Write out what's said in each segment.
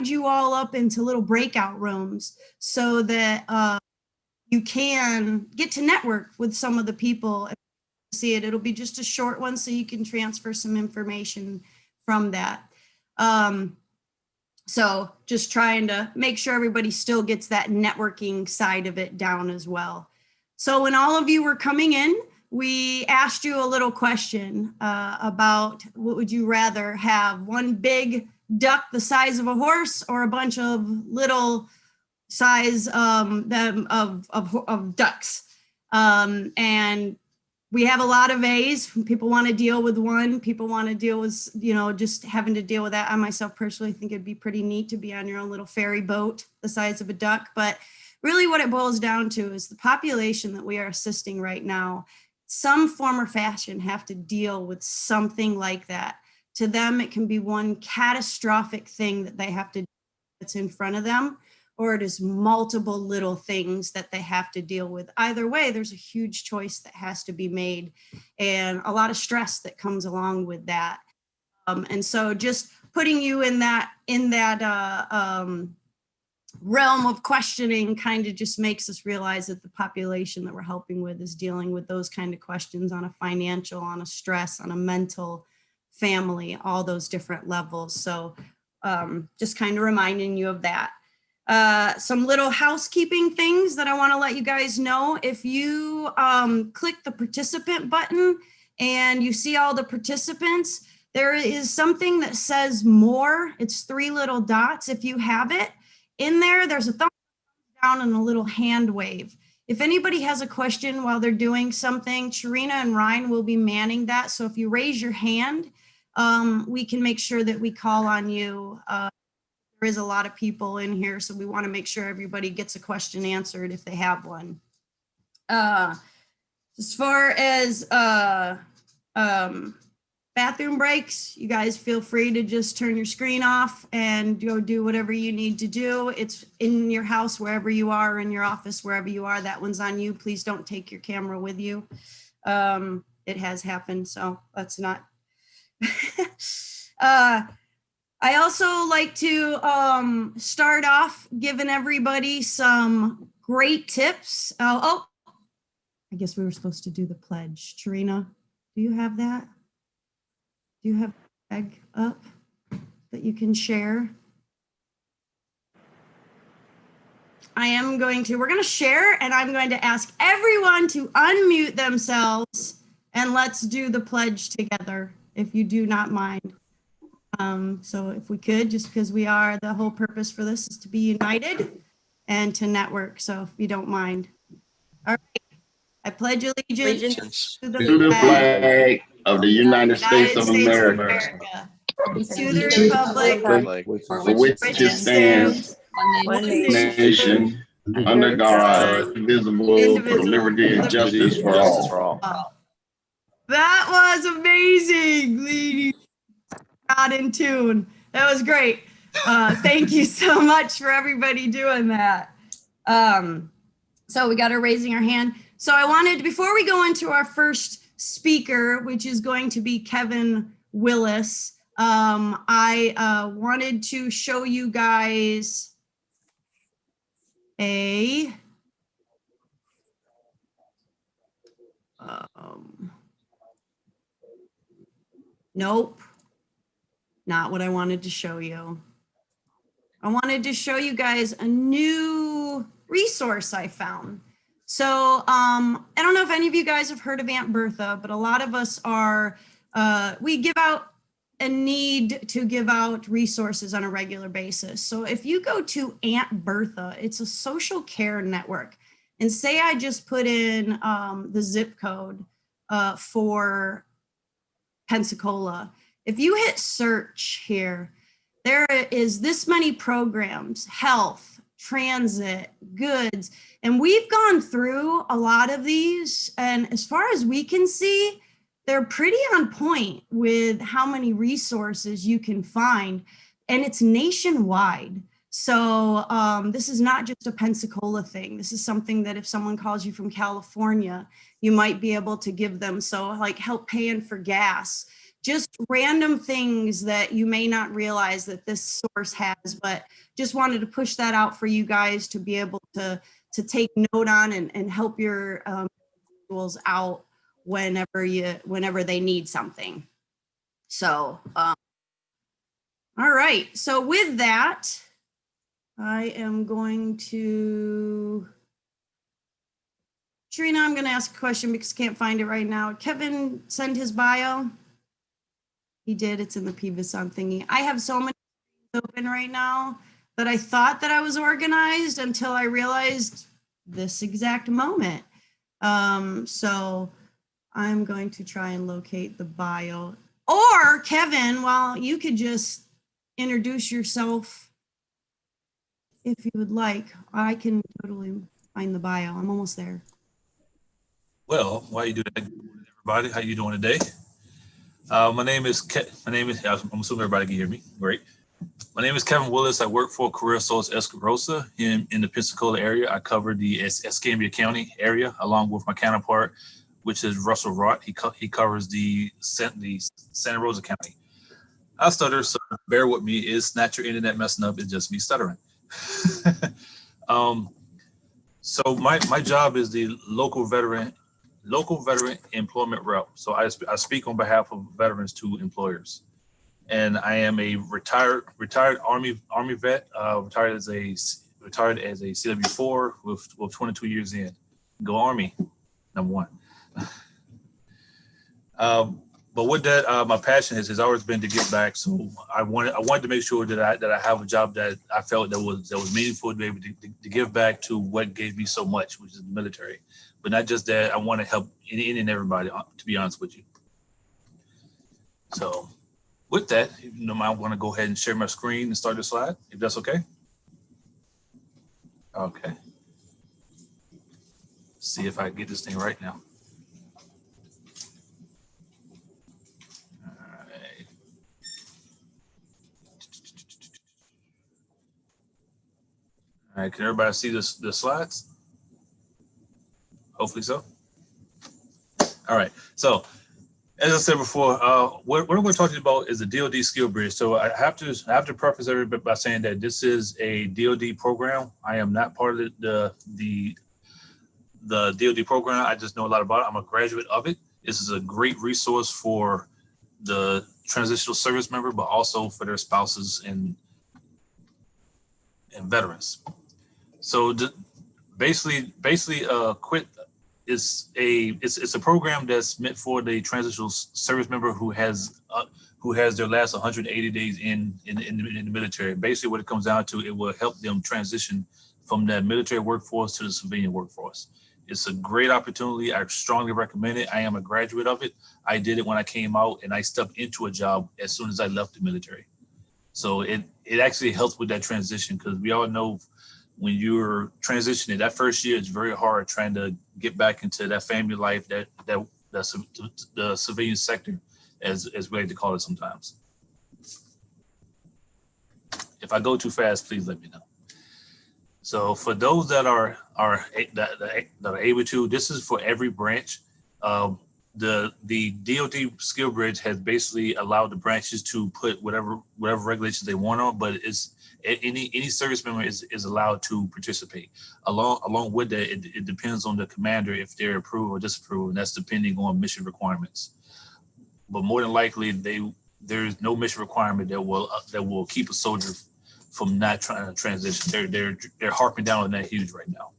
you all up into little breakout rooms so that you can get to network with some of the people. See it. It'll be just a short one so you can transfer some information from that. So just trying to make sure everybody still gets that networking side of it down as well. So when all of you were coming in, we asked you a little question about what would you rather have, one big duck the size of a horse or a bunch of little size of ducks. And we have a lot of A's. People want to deal with one. People want to deal with, you know, just having to deal with that. I myself personally think it'd be pretty neat to be on your own little ferry boat the size of a duck. But really what it boils down to is the population that we are assisting right now, some form or fashion have to deal with something like that. To them, it can be one catastrophic thing that they have to do that's in front of them, or it is multiple little things that they have to deal with. Either way, there's a huge choice that has to be made and a lot of stress that comes along with that. And so just putting you in that realm of questioning kind of just makes us realize that the population that we're helping with is dealing with those kind of questions on a financial, on a stress, on a mental, family, all those different levels. So just kind of reminding you of that. Some little housekeeping things that I want to let you guys know. If you click the participant button and you see all the participants, there is something that says more. It's 3 little dots. If you have it in there, there's a thumbs down and a little hand wave. If anybody has a question while they're doing something, Sharina and Ryan will be manning that. So if you raise your hand, we can make sure that we call on you. There is a lot of people in here, so we want to make sure everybody gets a question answered if they have one. As far as bathroom breaks, you guys feel free to just turn your screen off and go do whatever you need to do. It's in your house, wherever you are, in your office, wherever you are, that one's on you. Please don't take your camera with you. It has happened, so let's not. I also like to start off giving everybody some great tips. Oh, I guess we were supposed to do the pledge. Tarina, do you have that? Do you have a flag up that you can share? We're going to share, and I'm going to ask everyone to unmute themselves and let's do the pledge together, if you do not mind. So if we could, just because the whole purpose for this is to be united and to network. So if you don't mind. All right. I pledge allegiance to the flag of the United States of America, and to the republic for which it stands, one nation, under God, indivisible, with liberty and justice for all. That was amazing, ladies. Got in tune. That was great. Thank you so much for everybody doing that. So we got her raising her hand. So I wanted, before we go into our first speaker, which is going to be Kevin Willis, I wanted to show you guys a nope, not what I wanted to show you. I wanted to show you guys a new resource I found. So I don't know if any of you guys have heard of Aunt Bertha, but a lot of us are, we give out a need to give out resources on a regular basis. So if you go to Aunt Bertha, it's a social care network. And say I just put in the zip code for Pensacola. If you hit search here, there is this many programs, health, transit, goods, and we've gone through a lot of these. And as far as we can see, they're pretty on point with how many resources you can find, and it's nationwide. So this is not just a Pensacola thing. This is something that if someone calls you from California, you might be able to give them. So like help paying for gas, just random things that you may not realize that this source has, but just wanted to push that out for you guys to be able to take note on and help your individuals out whenever they need something. So, all right. So with that, I am going to, Trina, I'm going to ask a question because I can't find it right now. Kevin send his bio. He did. It's in the PVSON thingy. I have so many open right now that I thought that I was organized until I realized this exact moment. So I'm going to try and locate the bio. Or Kevin, well, you could just introduce yourself if you would like. I can totally find the bio. I'm almost there. Well, while you do that, everybody, how you doing today? My name is, I'm assuming everybody can hear me. Great. My name is Kevin Willis. I work for Career Source Escarosa in the Pensacola area. I cover the Escambia County area along with my counterpart, which is Russell Rott. He covers the Santa Rosa County. I stutter, so bear with me. It's not your internet messing up. It's just me stuttering. So my job is the local veteran employment rep. So I speak on behalf of veterans to employers. And I am a retired Army vet, retired as a CW4 with 22 years in. Go Army, number one. But with that, my passion has always been to give back. So I wanted to make sure that I have a job that I felt that was meaningful, to be able to give back to what gave me so much, which is the military. But not just that, I want to help any and everybody, to be honest with you. So with that, I want to go ahead and share my screen and start the slide, if that's okay. Okay. See if I can get this thing right now. All right, can everybody see the slides? Hopefully so. All right, so as I said before, what we're talking about is the DoD skill bridge. So I have to preface everybody by saying that this is a DoD program. I am not part of the DoD program. I just know a lot about it. I'm a graduate of it. This is a great resource for the transitional service member, but also for their spouses and veterans. So basically, quit is it's a program that's meant for the transitional service member who has their last 180 days in the military. Basically, what it comes down to, it will help them transition from that military workforce to the civilian workforce. It's a great opportunity. I strongly recommend it. I am a graduate of it. I did it when I came out, and I stepped into a job as soon as I left the military. So it actually helps with that transition, because we all know when you're transitioning, that first year, it's very hard trying to get back into that family life, that's the civilian sector, as we like to call it sometimes. If I go too fast, please let me know. So for those that are able to, this is for every branch. The DoD skill bridge has basically allowed the branches to put whatever regulations they want on, but it's any service member is allowed to participate. Along with that, it depends on the commander if they're approved or disapproved, and that's depending on mission requirements. But more than likely, there's no mission requirement that will keep a soldier from not trying to transition. They're harping down on that huge right now.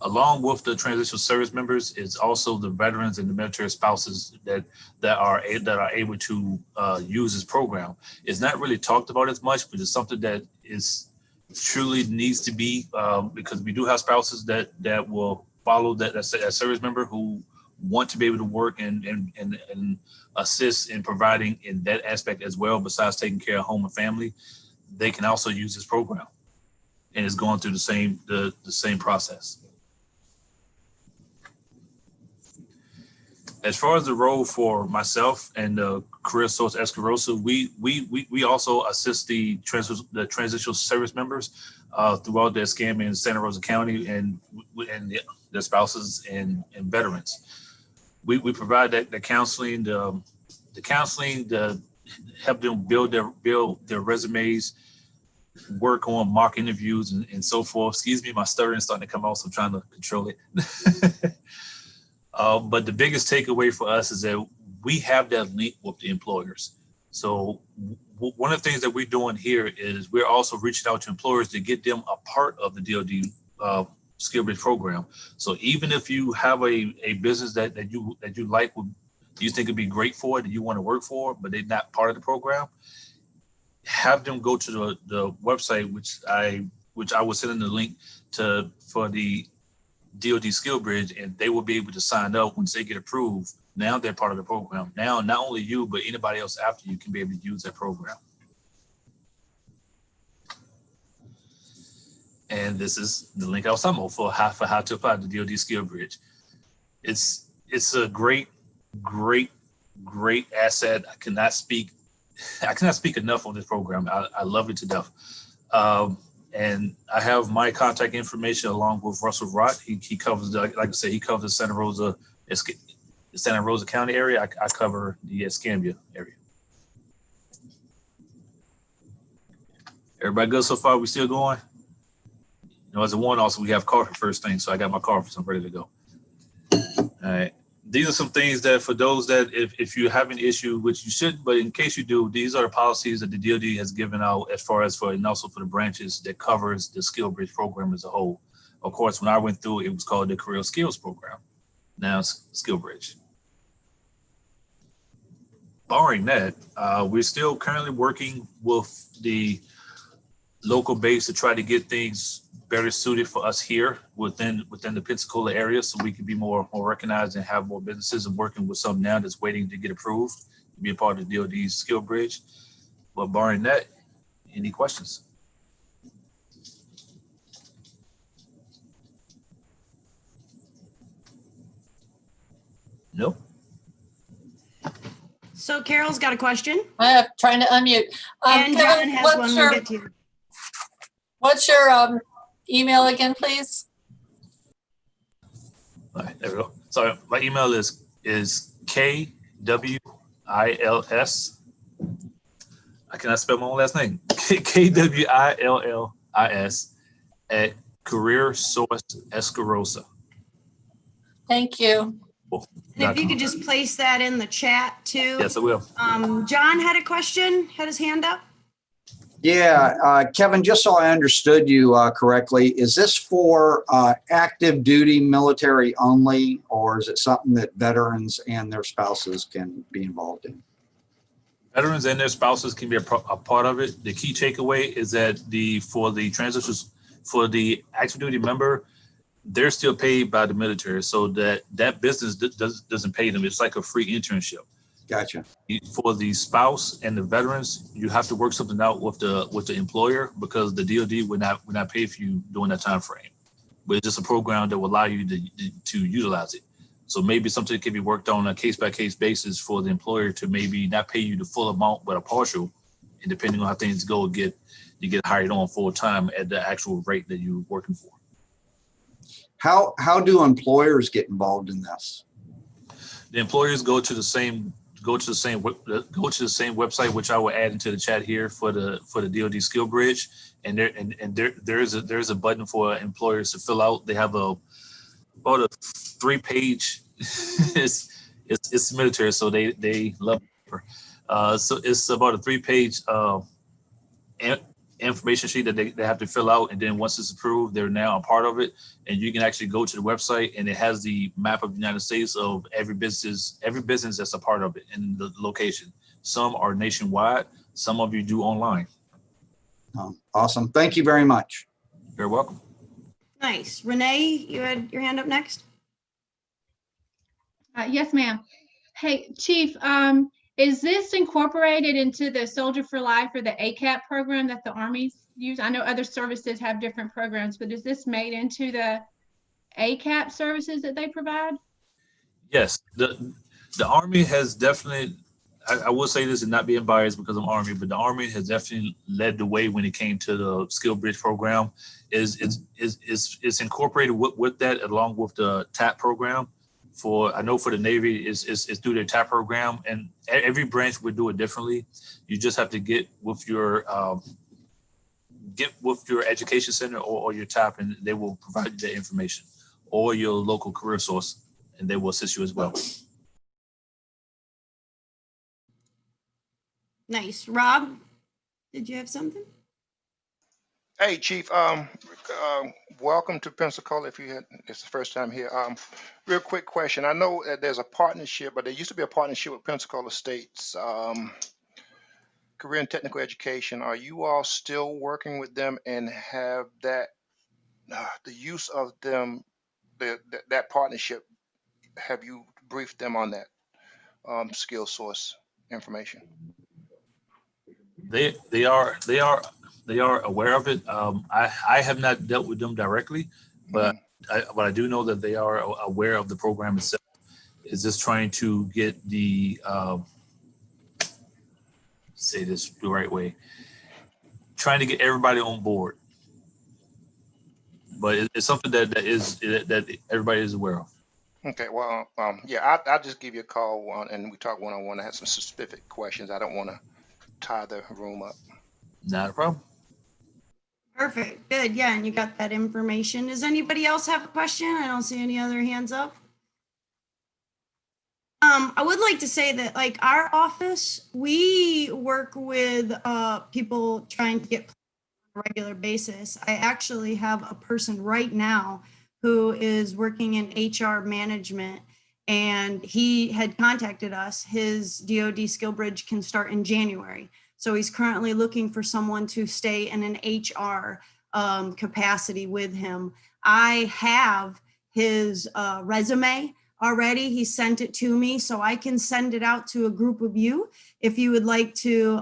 Along with the transitional service members is also the veterans and the military spouses that are able to use this program. It's not really talked about as much, but it's something that is truly needs to be, because we do have spouses that will follow that service member who want to be able to work and assist in providing in that aspect as well. Besides taking care of home and family, they can also use this program, and it's going through the same process. As far as the role for myself and Career Source Escarosa, we also assist the transitional service members throughout the Escambia and Santa Rosa County and their spouses and veterans. we provide the counseling, the counseling, the help them build their resumes, work on mock interviews and so forth. Excuse me, my stuttering is starting to come out, so I'm trying to control it. But the biggest takeaway for us is that we have that link with the employers. So one of the things that we're doing here is we're also reaching out to employers to get them a part of the DoD skill-based program. So even if you have a business that you like, you think it'd be great for, that you want to work for, but they're not part of the program, have them go to the website, which I will send in the link for the DoD Skill Bridge, and they will be able to sign up once they get approved. Now they're part of the program. Now, not only you, but anybody else after you can be able to use that program. And this is the link I was talking about for how to apply the DoD Skill Bridge. It's a great asset. I cannot speak enough on this program. I love it to death. And I have my contact information along with Russell Rott. He covers, like I said, he covers the Santa Rosa County area. I cover the Escambia area. Everybody good so far? We still going? You know, as a one, also we have coffee first thing, so I got my coffee, so I'm ready to go. All right. These are some things that for those that if you have an issue, which you shouldn't, but in case you do, these are the policies that the DoD has given out as far as and also for the branches that covers the Skill Bridge program as a whole. Of course, when I went through, it was called the Career Skills Program. Now it's Skill Bridge. Barring that, we're still currently working with the local base to try to get things better suited for us here within the Pensacola area, so we can be more recognized and have more businesses and working with some now that's waiting to get approved to be a part of the DoD's Skill Bridge. But barring that, any questions? No. So Carol's got a question. I'm trying to unmute. And John has one we'll get to. What's your email again, please? All right, there we go. So my email is KWILS. I cannot spell my own last name. KWILLIS at Career Source Escarosa. Thank you. Cool. And if you could just place that in the chat too. Yes, I will. John had a question, had his hand up. Yeah, Kevin, just so I understood you correctly, is this for active duty military only, or is it something that veterans and their spouses can be involved in? Veterans and their spouses can be a part of it. The key takeaway is that for the active duty member, they're still paid by the military, so that business doesn't pay them. It's like a free internship. Gotcha. For the spouse and the veterans, you have to work something out with the employer, because the DoD would not pay for you during that time frame. But it's just a program that will allow you to utilize it. So maybe something can be worked on a case-by-case basis for the employer to maybe not pay you the full amount, but a partial, and depending on how things go, you get hired on full time at the actual rate that you're working for. How do employers get involved in this? The employers go to the same website, which I will add into the chat here for the DoD Skill Bridge, and there's a button for employers to fill out. They have about a 3-page. it's military, so they love it. So it's about a 3-page information sheet that they have to fill out, and then once it's approved, they're now a part of it. And you can actually go to the website, and it has the map of the United States of every business that's a part of it in the location. Some are nationwide, some of you do online. Awesome. Thank you very much. You're welcome. Nice. Renee, you had your hand up next. Yes, ma'am. Hey, Chief, is this incorporated into the Soldier for Life or the ACAP program that the Army's use? I know other services have different programs, but is this made into the ACAP services that they provide? Yes, the Army has definitely, I will say this and not being biased because I'm Army, but the Army has definitely led the way when it came to the Skill Bridge program. It's incorporated with that along with the TAP program. I know for the Navy is through their TAP program, and every branch would do it differently. You just have to get with your education center or your TAP, and they will provide you that information, or your local career source, and they will assist you as well. Nice. Rob, did you have something? Hey, Chief. Welcome to Pensacola. It's the first time here. Real quick question. I know that there's a partnership, but there used to be a partnership with Pensacola State's Career and Technical Education. Are you all still working with them, and have that the use of them, that partnership? Have you briefed them on that skill source information? They are aware of it. I have not dealt with them directly, but I do know that they are aware of the program itself. Is just trying to get the say this the right way, trying to get everybody on board. But it's something that everybody is aware of. Okay, well, yeah, I'll just give you a call and we talk one-on-one. I have some specific questions. I don't want to tie the room up. Not a problem. Perfect. Good. Yeah, and you got that information. Does anybody else have a question? I don't see any other hands up. I would like to say that, like, our office, we work with people trying to get on a regular basis. I actually have a person right now who is working in HR management, and he had contacted us. His DoD skill bridge can start in January. So he's currently looking for someone to stay in an HR capacity with him. I have his resume already. He sent it to me, so I can send it out to a group of you if you would like to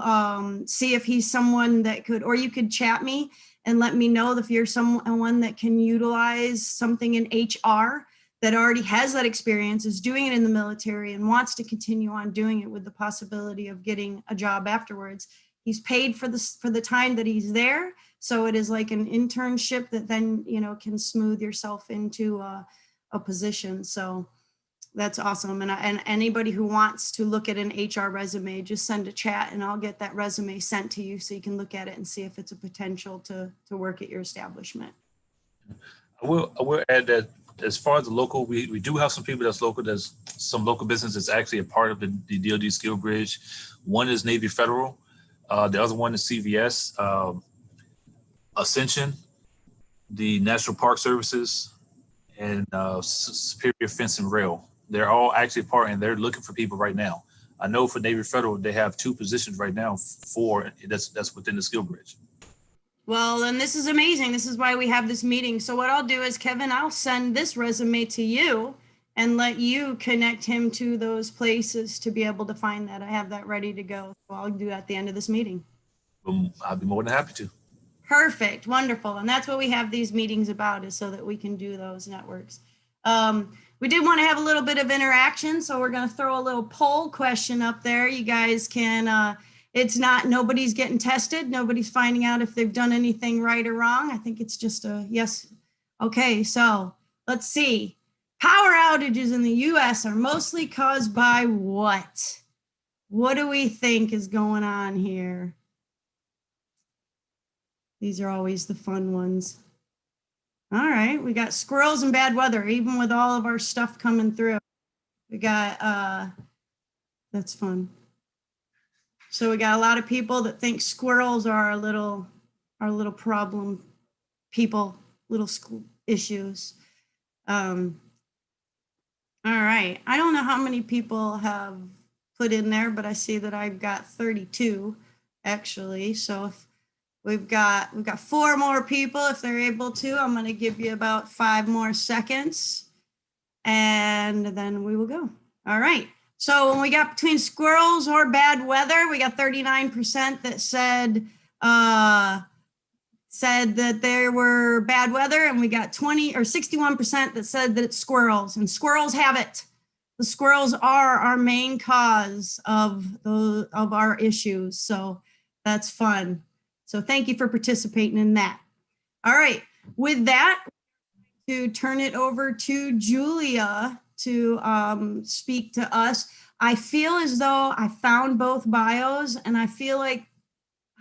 see if he's someone that could, or you could chat me and let me know if you're someone that can utilize something in HR that already has that experience, is doing it in the military, and wants to continue on doing it with the possibility of getting a job afterwards. He's paid for the time that he's there, so it is like an internship that then, you know, can smooth yourself into a position. So that's awesome. And anybody who wants to look at an HR resume, just send a chat and I'll get that resume sent to you so you can look at it and see if it's a potential to work at your establishment. I will add that as far as the local, we do have some people that's local. There's some local business that's actually a part of the DoD Skill Bridge. One is Navy Federal. The other one is CVS, Ascension, the National Park Services, and Superior Fence and Rail. They're all actually part, and they're looking for people right now. I know for Navy Federal, they have 2 positions right now that's within the skill bridge. Well, then this is amazing. This is why we have this meeting. So what I'll do is, Kevin, I'll send this resume to you and let you connect him to those places to be able to find that. I have that ready to go. So I'll do that at the end of this meeting. I'll be more than happy to. Perfect. Wonderful. And that's what we have these meetings about, is so that we can do those networks. We did want to have a little bit of interaction, so we're going to throw a little poll question up there. You guys can, nobody's getting tested. Nobody's finding out if they've done anything right or wrong. I think it's just a yes. Okay, so let's see. Power outages in the US are mostly caused by what? What do we think is going on here? These are always the fun ones. All right, we got squirrels and bad weather, even with all of our stuff coming through. We got, that's fun. So we got a lot of people that think squirrels are our little problem people, little school issues. All right, I don't know how many people have put in there, but I see that I've got 32 actually. So if we've got 4 more people, if they're able to. I'm going to give you about 5 more seconds, and then we will go. All right. So when we got between squirrels or bad weather, we got 39% that said that there were bad weather, and we got 61% that said that it's squirrels, and squirrels have it. The squirrels are our main cause of our issues. So that's fun. So thank you for participating in that. All right, with that, to turn it over to Julia to speak to us. I feel as though I found both bios, and I feel like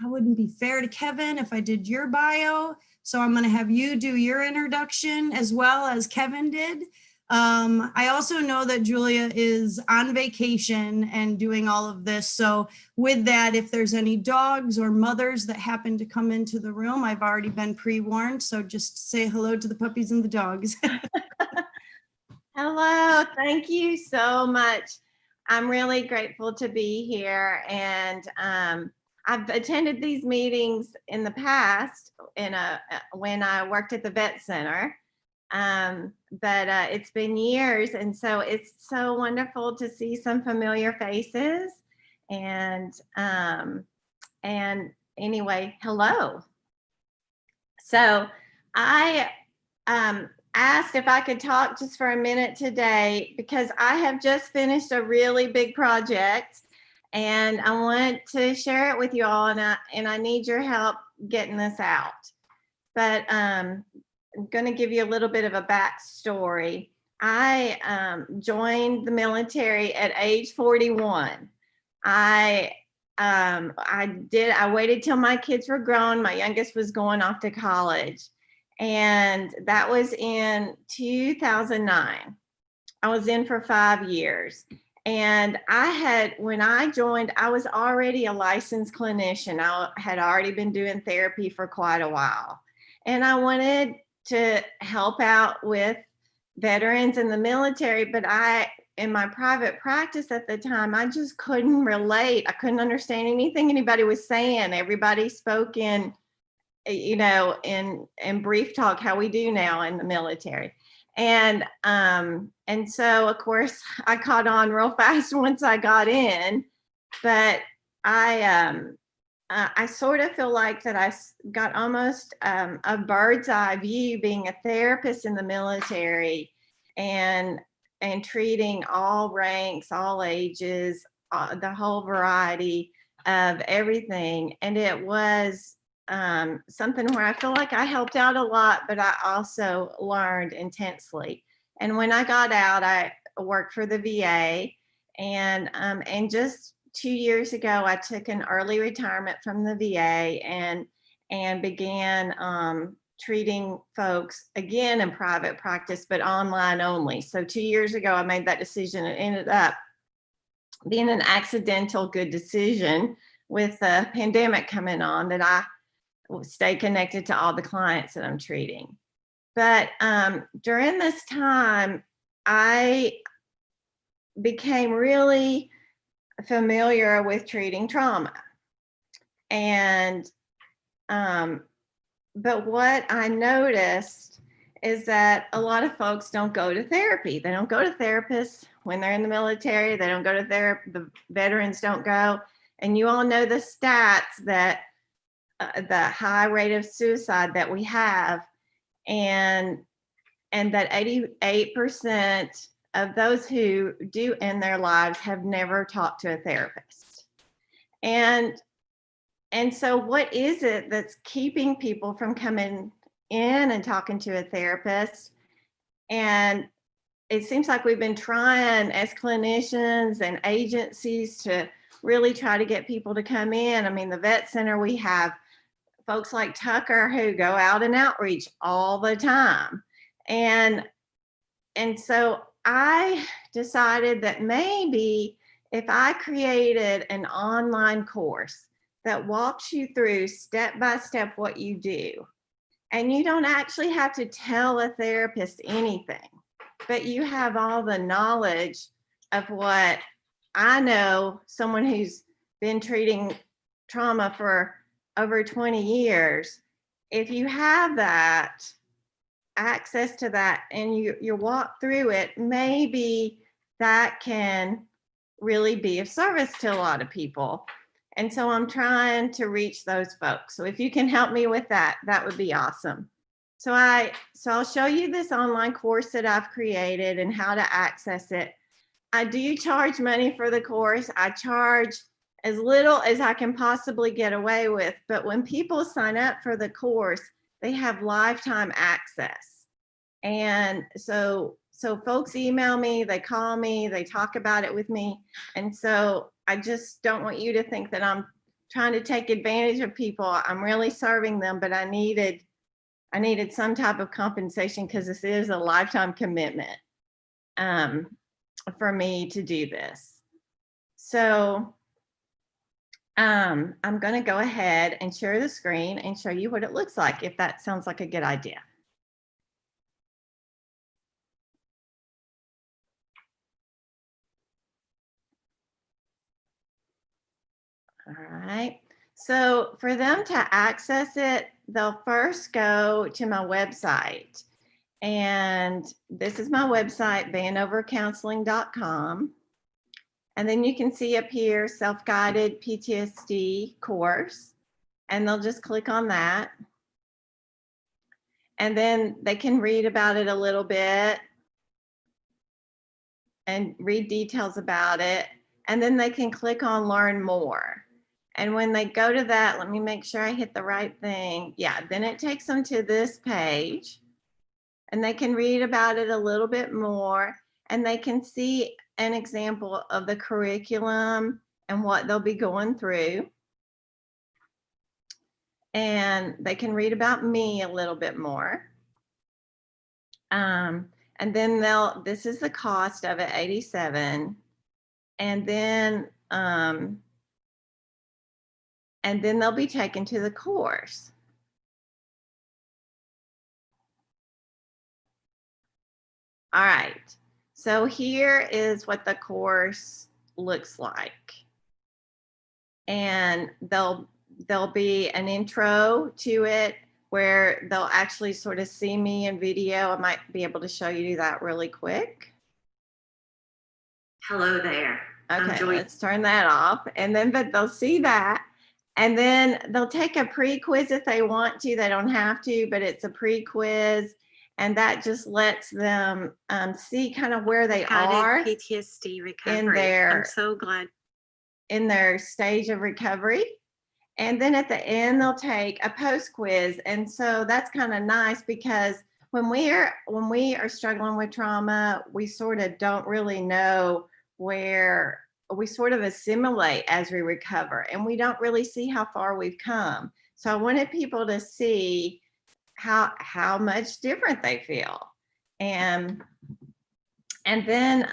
I wouldn't be fair to Kevin if I did your bio. So I'm going to have you do your introduction as well as Kevin did. I also know that Julia is on vacation and doing all of this. So with that, if there's any dogs or mothers that happen to come into the room, I've already been pre-warned. So just say hello to the puppies and the dogs. Hello, thank you so much. I'm really grateful to be here, and I've attended these meetings in the past when I worked at the vet center, but it's been years, and so it's so wonderful to see some familiar faces. And anyway, hello. So I asked if I could talk just for a minute today because I have just finished a really big project, and I want to share it with you all, and I need your help getting this out. But I'm going to give you a little bit of a backstory. I joined the military at age 41. I waited till my kids were grown. My youngest was going off to college, and that was in 2009. I was in for 5 years. And when I joined, I was already a licensed clinician. I had already been doing therapy for quite a while. And I wanted to help out with veterans in the military, but in my private practice at the time, I just couldn't relate. I couldn't understand anything anybody was saying. Everybody spoke in brief talk, how we do now in the military. And so of course I caught on real fast once I got in, but I sort of feel like that I got almost a bird's eye view being a therapist in the military and treating all ranks, all ages, the whole variety of everything. And it was something where I feel like I helped out a lot, but I also learned intensely. And when I got out, I worked for the VA, and just 2 years ago, I took an early retirement from the VA and began treating folks again in private practice, but online only. So 2 years ago, I made that decision. It ended up being an accidental good decision with the pandemic coming on, that I stay connected to all the clients that I'm treating. But during this time, I became really familiar with treating trauma. And but what I noticed is that a lot of folks don't go to therapy. They don't go to therapists when they're in the military. They don't go to therapy. The veterans don't go. And you all know the stats that the high rate of suicide that we have, and that 88% of those who do end their lives have never talked to a therapist. And so what is it that's keeping people from coming in and talking to a therapist? And it seems like we've been trying as clinicians and agencies to really try to get people to come in. I mean, the vet center, we have folks like Tucker who go out and outreach all the time. And so I decided that maybe if I created an online course that walks you through step by step what you do, and you don't actually have to tell a therapist anything, but you have all the knowledge of what I know, someone who's been treating trauma for over 20 years, if you have that access to that and you walk through it, maybe that can really be of service to a lot of people. And so I'm trying to reach those folks. So if you can help me with that, that would be awesome. So I'll show you this online course that I've created and how to access it. I do charge money for the course. I charge as little as I can possibly get away with. But when people sign up for the course, they have lifetime access. And so so folks email me, they call me, they talk about it with me. And so I just don't want you to think that I'm trying to take advantage of people. I'm really serving them, but I needed some type of compensation because this is a lifetime commitment for me to do this. So I'm going to go ahead and share the screen and show you what it looks like, if that sounds like a good idea. All right. So for them to access it, they'll first go to my website. And this is my website, vanovercounseling.com. And then you can see up here, self-guided PTSD course. And they'll just click on that. And then they can read about it a little bit and read details about it. And then they can click on learn more. And when they go to that, let me make sure I hit the right thing. Yeah, then it takes them to this page and they can read about it a little bit more and they can see an example of the curriculum and what they'll be going through. And they can read about me a little bit more. And then this is the cost of it, $87. And then they'll be taken to the course. All right, so here is what the course looks like. And there'll be an intro to it where they'll actually sort of see me in video. I might be able to show you that really quick. Hello there. Okay, let's turn that off. And then, but they'll see that. And then they'll take a pre-quiz if they want to. They don't have to, but it's a pre-quiz. And that just lets them see kind of where they are PTSD recovery. in their, I'm so glad. In their stage of recovery. And then at the end, they'll take a post quiz. And so that's kind of nice because when we are struggling with trauma, we sort of don't really know where we sort of assimilate as we recover, and we don't really see how far we've come. So I wanted people to see how much different they feel. And then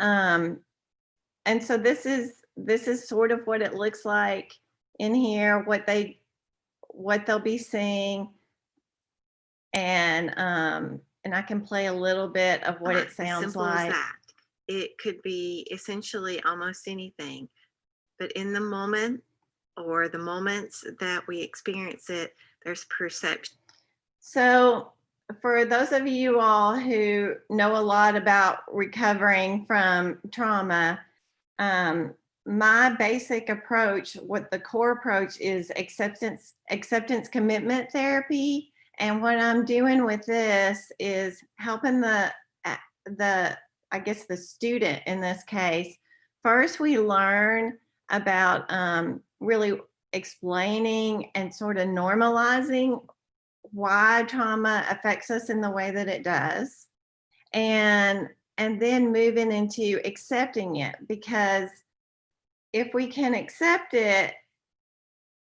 and so this is sort of what it looks like in here, what they'll be seeing. And I can play a little bit of what it sounds simple like. As that. It could be essentially almost anything, but in the moment or the moments that we experience it, there's perception. So for those of you all who know a lot about recovering from trauma, my basic approach, what the core approach is acceptance commitment therapy. And what I'm doing with this is helping I guess the student in this case. First, we learn about really explaining and sort of normalizing why trauma affects us in the way that it does. And then moving into accepting it, because if we can accept it,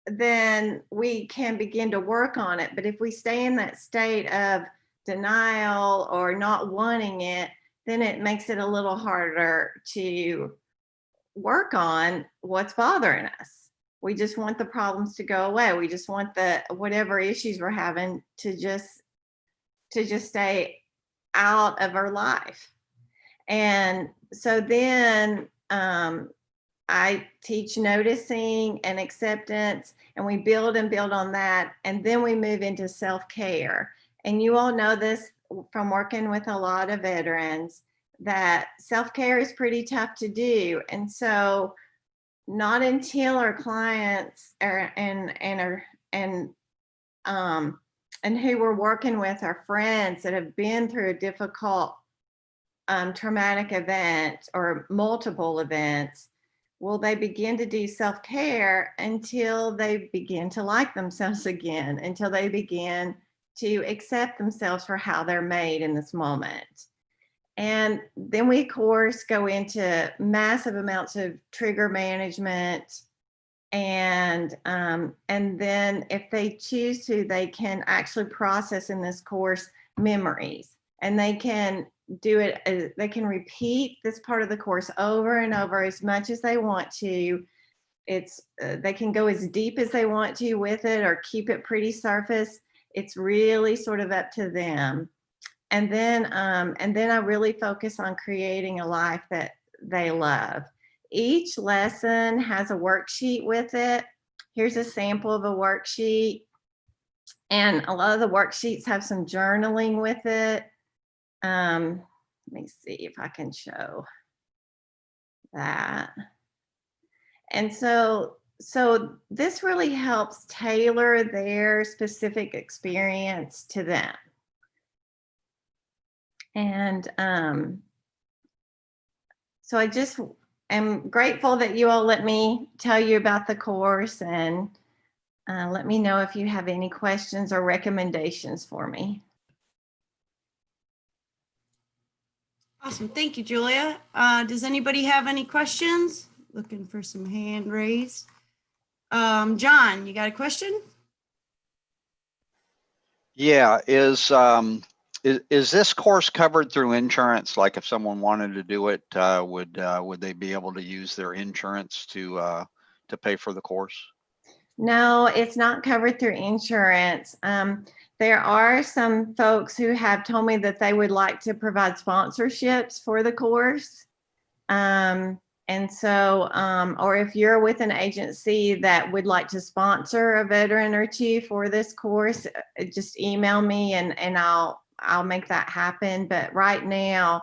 then we can begin to work on it. But if we stay in that state of denial or not wanting it, then it makes it a little harder to work on what's bothering us. We just want the problems to go away. We just want whatever issues we're having to just stay out of our life. And so then I teach noticing and acceptance, and we build on that. And then we move into self-care. And you all know this from working with a lot of veterans, that self-care is pretty tough to do. And so not until our clients and who we're working with are friends that have been through a difficult traumatic event or multiple events, will they begin to do self-care until they begin to like themselves again, until they begin to accept themselves for how they're made in this moment. And then we, of course, go into massive amounts of trigger management. And then if they choose to, they can actually process in this course memories, and they can do it. They can repeat this part of the course over and over as much as they want to. It's they can go as deep as they want to with it, or keep it pretty surface. It's really sort of up to them. And then I really focus on creating a life that they love. Each lesson has a worksheet with it. Here's a sample of a worksheet. And a lot of the worksheets have some journaling with it. Let me see if I can show that. And so this really helps tailor their specific experience to them. And so I just am grateful that you all let me tell you about the course, and let me know if you have any questions or recommendations for me. Awesome. Thank you, Julia. Does anybody have any questions? Looking for some hand raised. John, you got a question? Yeah, is this course covered through insurance? Like if someone wanted to do it, would they be able to use their insurance to pay for the course? No, it's not covered through insurance. There are some folks who have told me that they would like to provide sponsorships for the course. And so, or if you're with an agency that would like to sponsor a veteran or two for this course, just email me and I'll make that happen. But right now,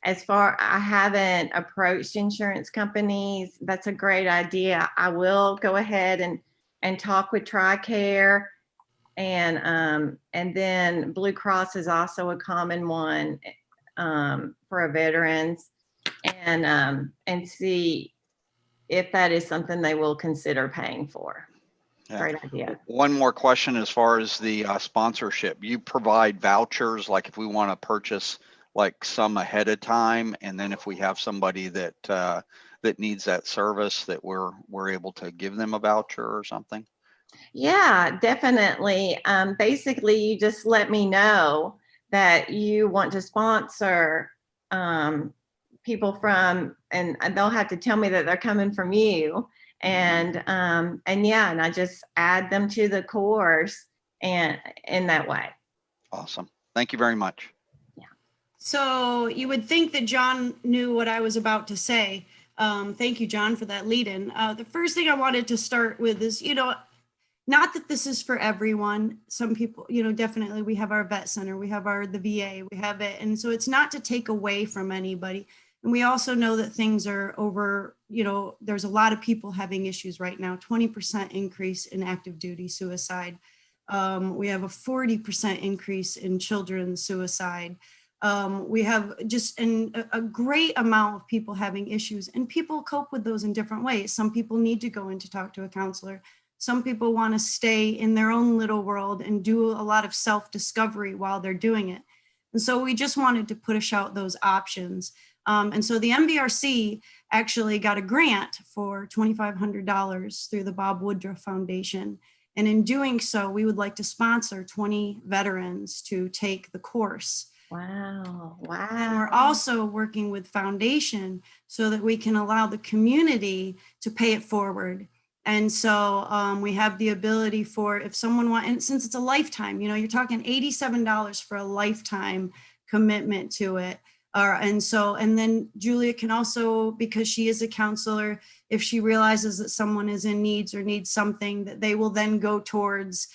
I haven't approached insurance companies. That's a great idea. I will go ahead and talk with TRICARE, and then Blue Cross is also a common one for veterans, and see if that is something they will consider paying for. Yeah. Great idea. One more question as far as the sponsorship. You provide vouchers, like if we want to purchase like some ahead of time, and then if we have somebody that that needs that service, that we're able to give them a voucher or something? Yeah, definitely. Basically, you just let me know that you want to sponsor people from, and they'll have to tell me that they're coming from you. And yeah, and I just add them to the course, and in that way. Awesome. Thank you very much. Yeah. So you would think that John knew what I was about to say. Thank you, John, for that lead in. The first thing I wanted to start with is, not that this is for everyone. Some people, definitely we have our vet center, we have the VA, we have it. And so it's not to take away from anybody. And we also know that things are over, there's a lot of people having issues right now, 20% increase in active duty suicide. We have a 40% increase in children's suicide. We have just a great amount of people having issues, and people cope with those in different ways. Some people need to go in to talk to a counselor. Some people want to stay in their own little world and do a lot of self-discovery while they're doing it. And so we just wanted to push out those options. And so the MVRC actually got a grant for $2,500 through the Bob Woodruff Foundation. And in doing so, we would like to sponsor 20 veterans to take the course. Wow. Wow. And we're also working with Foundation so that we can allow the community to pay it forward. And so we have the ability for, if someone wants, and since it's a lifetime, you're talking $87 for a lifetime commitment to it. And then Julia can also, because she is a counselor, if she realizes that someone is in needs or needs something, that they will then go towards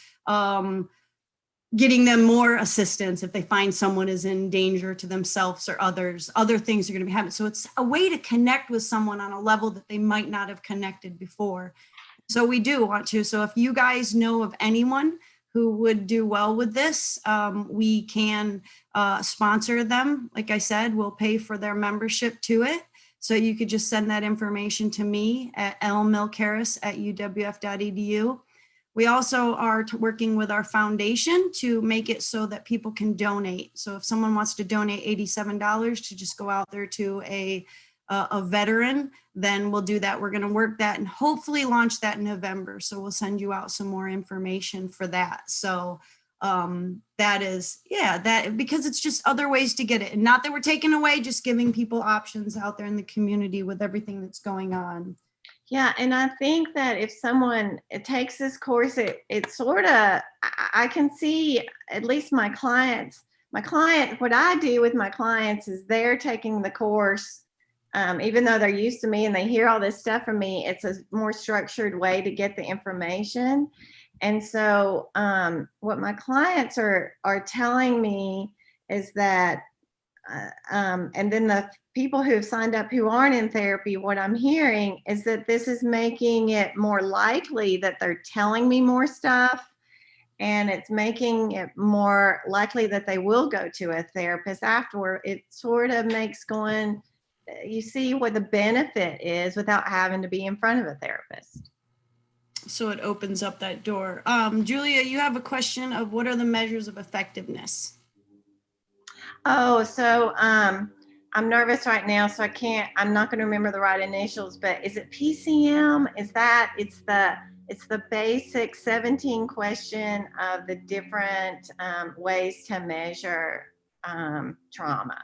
getting them more assistance if they find someone is in danger to themselves or others. Other things are going to be happening. So it's a way to connect with someone on a level that they might not have connected before. So we do want to. So if you guys know of anyone who would do well with this, we can sponsor them. Like I said, we'll pay for their membership to it. So you could just send that information to me at lmilcaris@uwf.edu. We also are working with our foundation to make it so that people can donate. So if someone wants to donate $87 to just go out there to a veteran, then we'll do that. We're going to work that and hopefully launch that in November. So we'll send you out some more information for that. So that is, yeah, that, because it's just other ways to get it. And not that we're taking away, just giving people options out there in the community with everything that's going on. Yeah, and I think that if someone takes this course, it sort of, I can see at least my client, what I do with my clients is they're taking the course, even though they're used to me and they hear all this stuff from me, it's a more structured way to get the information. And so what my clients are telling me is that, and then the people who have signed up who aren't in therapy, what I'm hearing is that this is making it more likely that they're telling me more stuff, and it's making it more likely that they will go to a therapist afterward. It sort of makes going, you see what the benefit is without having to be in front of a therapist. So it opens up that door. Julia, you have a question of what are the measures of effectiveness? Oh, so I'm nervous right now, so I'm not going to remember the right initials, but is it PCM? Is that, it's the basic 17 question of the different ways to measure trauma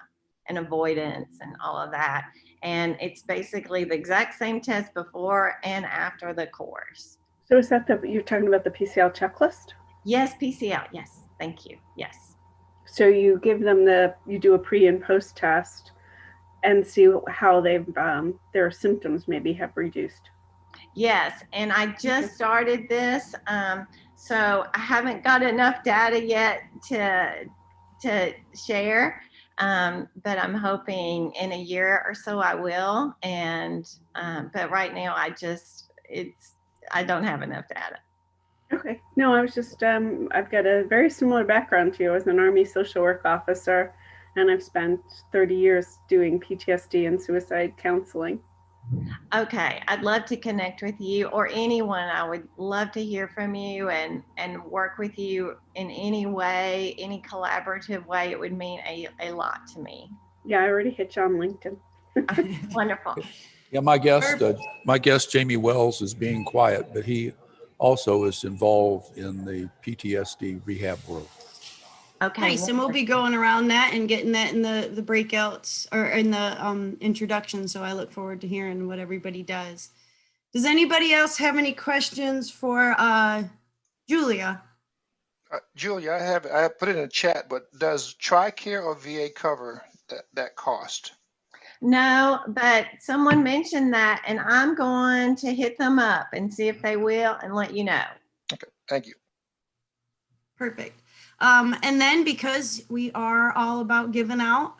and avoidance and all of that. And it's basically the exact same test before and after the course. So is that you're talking about the PCL checklist? Yes, PCL. Yes. Thank you. Yes. So you give them you do a pre and post test and see how they've, their symptoms maybe have reduced. Yes. And I just started this. So I haven't got enough data yet to share. But I'm hoping in a year or so I will. And, but right now I don't have enough data. Okay. No, I was just, I've got a very similar background to you. I was an Army social work officer, and I've spent 30 years doing PTSD and suicide counseling. Okay. I'd love to connect with you or anyone. I would love to hear from you and work with you in any way, any collaborative way. It would mean a lot to me. Yeah, I already hit you on LinkedIn. Wonderful. Yeah, my guest, Jamie Wells, is being quiet, but he also is involved in the PTSD rehab world. Okay. Nice, and we'll be going around that and getting that in the breakouts or in the introduction. So I look forward to hearing what everybody does. Does anybody else have any questions for Julia? Julia, I have put it in the chat, but does TRICARE or VA cover that cost? No, but someone mentioned that, and I'm going to hit them up and see if they will and let you know. Okay, thank you. Perfect. And then because we are all about giving out,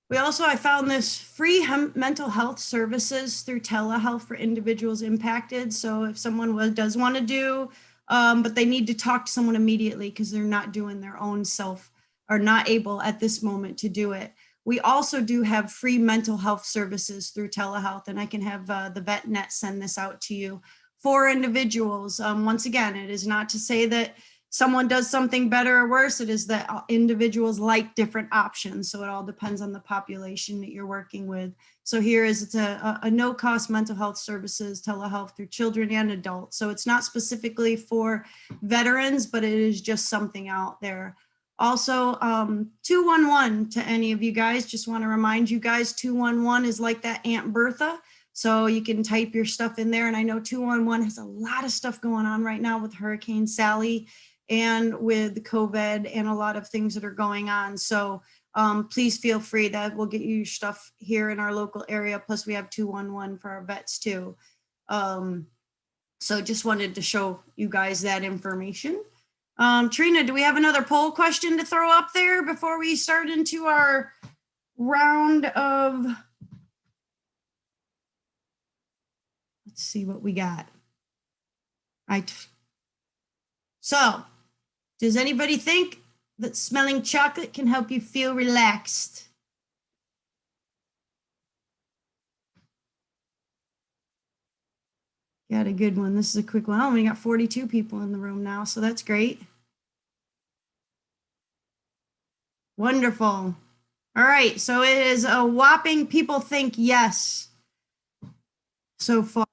we also, I found this free mental health services through telehealth for individuals impacted. So if someone does want to do, but they need to talk to someone immediately because they're not doing their own self or not able at this moment to do it. We also do have free mental health services through telehealth, and I can have the VetNet send this out to you for individuals. Once again, it is not to say that someone does something better or worse. It is that individuals like different options. So it all depends on the population that you're working with. So here is, it's a no-cost mental health services, telehealth through children and adults. So it's not specifically for veterans, but it is just something out there. Also, 211 to any of you guys, just want to remind you guys, 211 is like that Aunt Bertha. So you can type your stuff in there. And I know 211 has a lot of stuff going on right now with Hurricane Sally and with COVID and a lot of things that are going on. So please feel free, that we'll get you your stuff here in our local area. Plus we have 211 for our vets too. So just wanted to show you guys that information. Trina, do we have another poll question to throw up there before we start into our round of, let's see what we got. So, does anybody think that smelling chocolate can help you feel relaxed? Got a good one. This is a quick one. Oh, we got 42 people in the room now, so that's great. Wonderful. All right, so it is a whopping people think yes so far.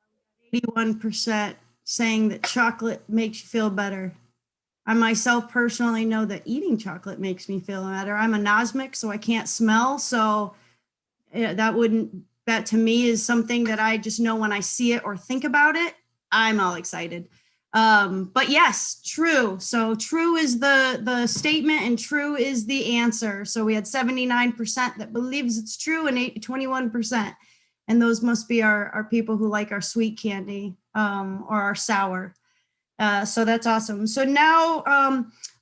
81% saying that chocolate makes you feel better. I myself personally know that eating chocolate makes me feel better. I'm anosmic, so I can't smell. So that to me is something that I just know when I see it or think about it, I'm all excited. But yes, true. So true is the statement and true is the answer. So we had 79% that believes it's true and 21%. And those must be our people who like our sweet candy or our sour. So that's awesome. So now,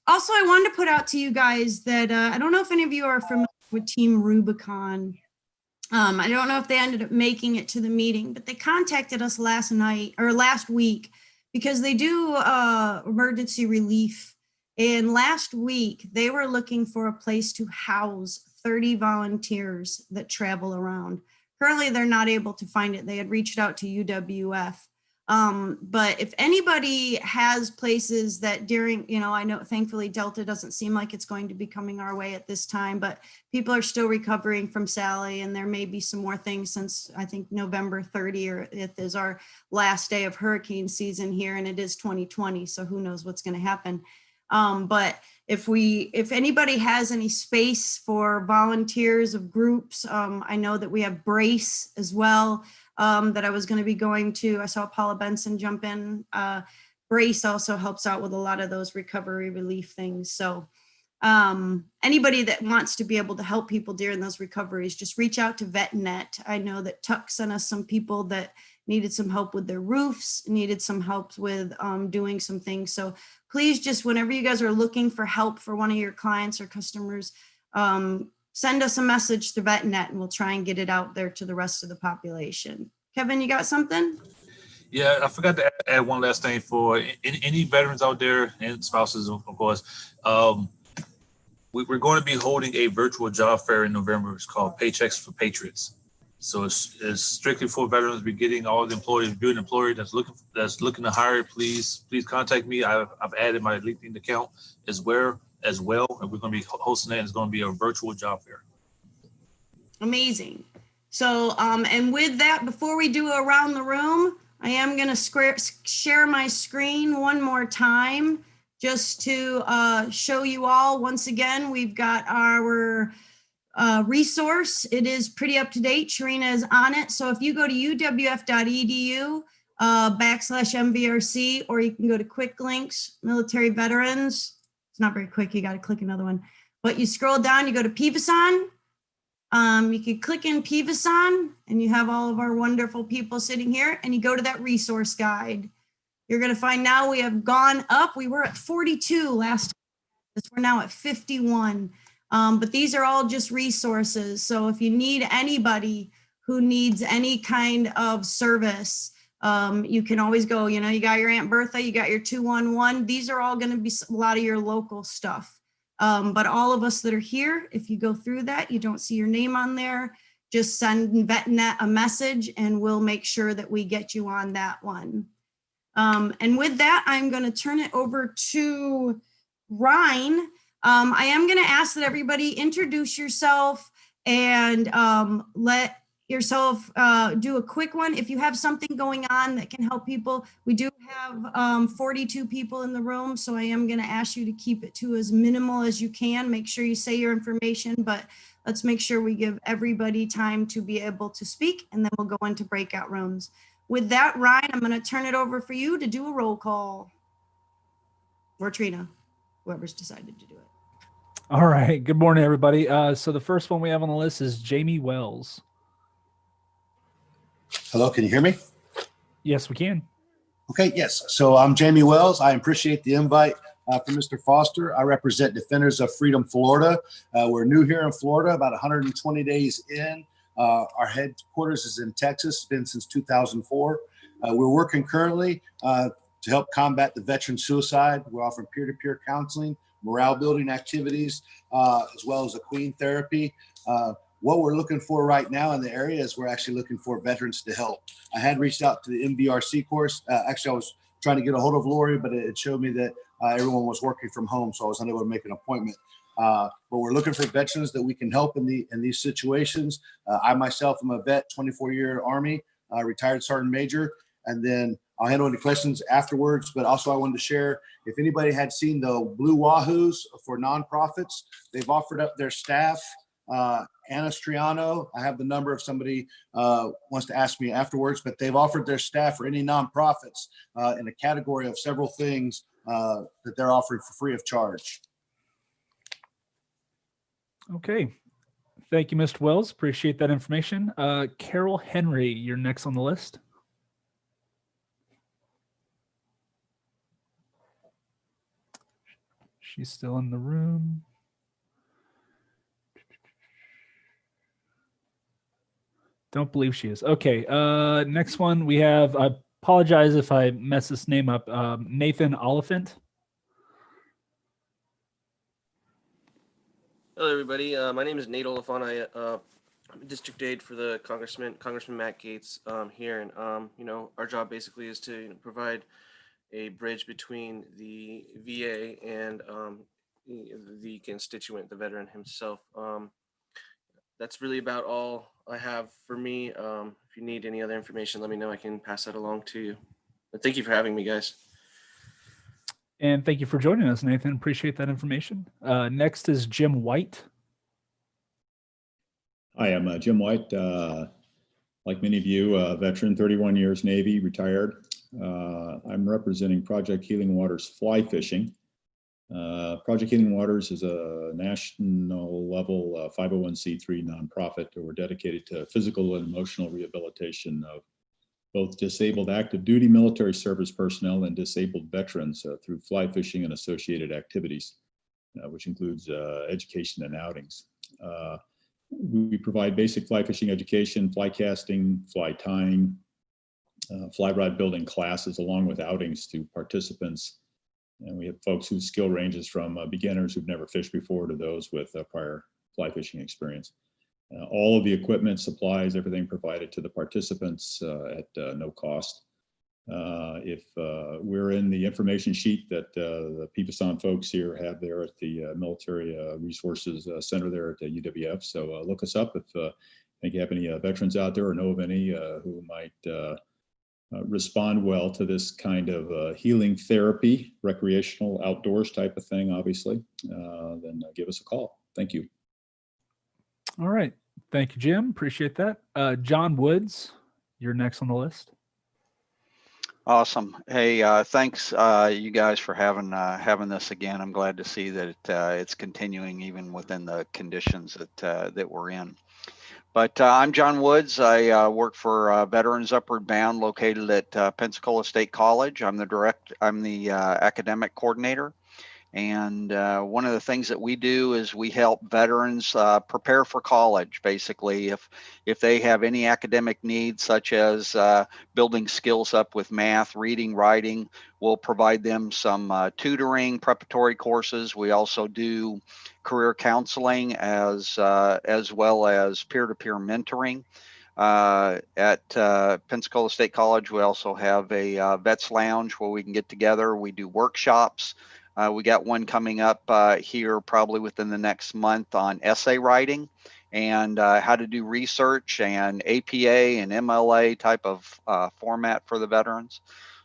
also I wanted to put out to you guys that I don't know if any of you are familiar with Team Rubicon. I don't know if they ended up making it to the meeting, but they contacted us last week because they do emergency relief. And last week they were looking for a place to house 30 volunteers that travel around. Currently, they're not able to find it. They had reached out to UWF. But if anybody has places that during, I know thankfully Delta doesn't seem like it's going to be coming our way at this time, but people are still recovering from Sally, and there may be some more things since I think November 30th is our last day of hurricane season here, and it is 2020, so who knows what's going to happen. But if anybody has any space for volunteers of groups, I know that we have Brace as well. That I was going to be going to. I saw Paula Benson jump in. Brace also helps out with a lot of those recovery relief things. So anybody that wants to be able to help people during those recoveries, just reach out to VetNet. I know that Tuck sent us some people that needed some help with their roofs, needed some help with doing some things. So please just, whenever you guys are looking for help for one of your clients or customers, send us a message to VetNet and we'll try and get it out there to the rest of the population. Kevin, you got something? Yeah, I forgot to add one last thing for any veterans out there and spouses, of course. We're going to be holding a virtual job fair in November. It's called Paychecks for Patriots. So it's strictly for veterans. We're getting all the employees. If you're an employer that's looking to hire, please contact me. I've added my LinkedIn account as well, and we're going to be hosting that. And it's going to be a virtual job fair. Amazing. So, and with that, before we do around the room, I am going to share my screen one more time just to show you all. Once again, we've got our resource. It is pretty up to date. Sharina is on it. So if you go to uwf.edu /MVRC, or you can go to quick links, military veterans. It's not very quick. You got to click another one, but you scroll down, you go to PVSON. You can click in PVSON and you have all of our wonderful people sitting here, and you go to that resource guide. You're going to find now we have gone up. We were at 42 last time. We're now at 51. But these are all just resources. So if you need anybody who needs any kind of service, you can always go, you got your Aunt Bertha, you got your 211. These are all going to be a lot of your local stuff. But all of us that are here, if you go through that, you don't see your name on there, just send VetNet a message and we'll make sure that we get you on that one. And with that, I'm going to turn it over to Ryan. I am going to ask that everybody introduce yourself and let yourself do a quick one. If you have something going on that can help people, we do have 42 people in the room, so I am going to ask you to keep it to as minimal as you can. Make sure you say your information, but let's make sure we give everybody time to be able to speak, and then we'll go into breakout rooms. With that, Ryan, I'm going to turn it over for you to do a roll call. Or Trina, whoever's decided to do it. All right. Good morning, everybody. So the first one we have on the list is Jamie Wells. Hello, can you hear me? Yes, we can. Okay, yes. So I'm Jamie Wells. I appreciate the invite from Mr. Foster. I represent Defenders of Freedom, Florida. We're new here in Florida, about 120 days in. Our headquarters is in Texas, it's been since 2004. We're working currently to help combat the veteran suicide. We're offering peer-to-peer counseling, morale building activities, as well as a queen therapy. what we're looking for right now in the area is we're actually looking for veterans to help. I had reached out to the MVRC course. Actually, I was trying to get a hold of Lori, but it showed me that everyone was working from home, so I was unable to make an appointment. But we're looking for veterans that we can help in these situations. I myself am a vet, 24-year Army, retired Sergeant Major, and then I'll handle any questions afterwards. But also I wanted to share, if anybody had seen the Blue Wahoos for nonprofits, they've offered up their staff. Anna Striano, I have the number if somebody wants to ask me afterwards, but they've offered their staff for any nonprofits in a category of several things that they're offering for free of charge. Okay. Thank you, Mr. Wells. Appreciate that information. Carol Henry, you're next on the list. She's still in the room. Don't believe she is. Okay. Next one we have, I apologize if I mess this name up, Nathan Oliphant. Hello, everybody. My name is Nate Oliphant. I'm a district aide for the Congressman Matt Gaetz here, and our job basically is to provide a bridge between the VA and the constituent, the veteran himself. That's really about all I have for me. If you need any other information, let me know. I can pass that along to you. But thank you for having me, guys. And thank you for joining us, Nathan. Appreciate that information. Next is Jim White. Hi, I'm Jim White. Like many of you, veteran, 31 years Navy, retired. I'm representing Project Healing Waters Fly Fishing. Project Healing Waters is a national level 501c3 nonprofit. We're dedicated to physical and emotional rehabilitation of both disabled active duty military service personnel and disabled veterans through fly fishing and associated activities, which includes education and outings. We provide basic fly fishing education, fly casting, fly tying, fly rod building classes, along with outings to participants. And we have folks whose skill ranges from beginners who've never fished before to those with prior fly fishing experience. All of the equipment, supplies, everything provided to the participants at no cost. If we're in the information sheet that the PPSON folks here have there at the Military Resources Center there at the UWF. So look us up if you have any veterans out there or know of any who might respond well to this kind of healing therapy, recreational, outdoors type of thing, obviously, then give us a call. Thank you. All right. Thank you, Jim. Appreciate that. John Woods, you're next on the list. Awesome. Hey, thanks you guys for having this again. I'm glad to see that it's continuing even within the conditions that we're in. But I'm John Woods. I work for Veterans Upward Bound, located at Pensacola State College. I'm the academic coordinator. And one of the things that we do is we help veterans prepare for college. Basically, if they have any academic needs, such as building skills up with math, reading, writing, we'll provide them some tutoring, preparatory courses. We also do career counseling as well as peer-to-peer mentoring. At Pensacola State College, we also have a Vets Lounge where we can get together. We do workshops. We got one coming up here probably within the next month on essay writing and how to do research and APA and MLA type of format for the veterans.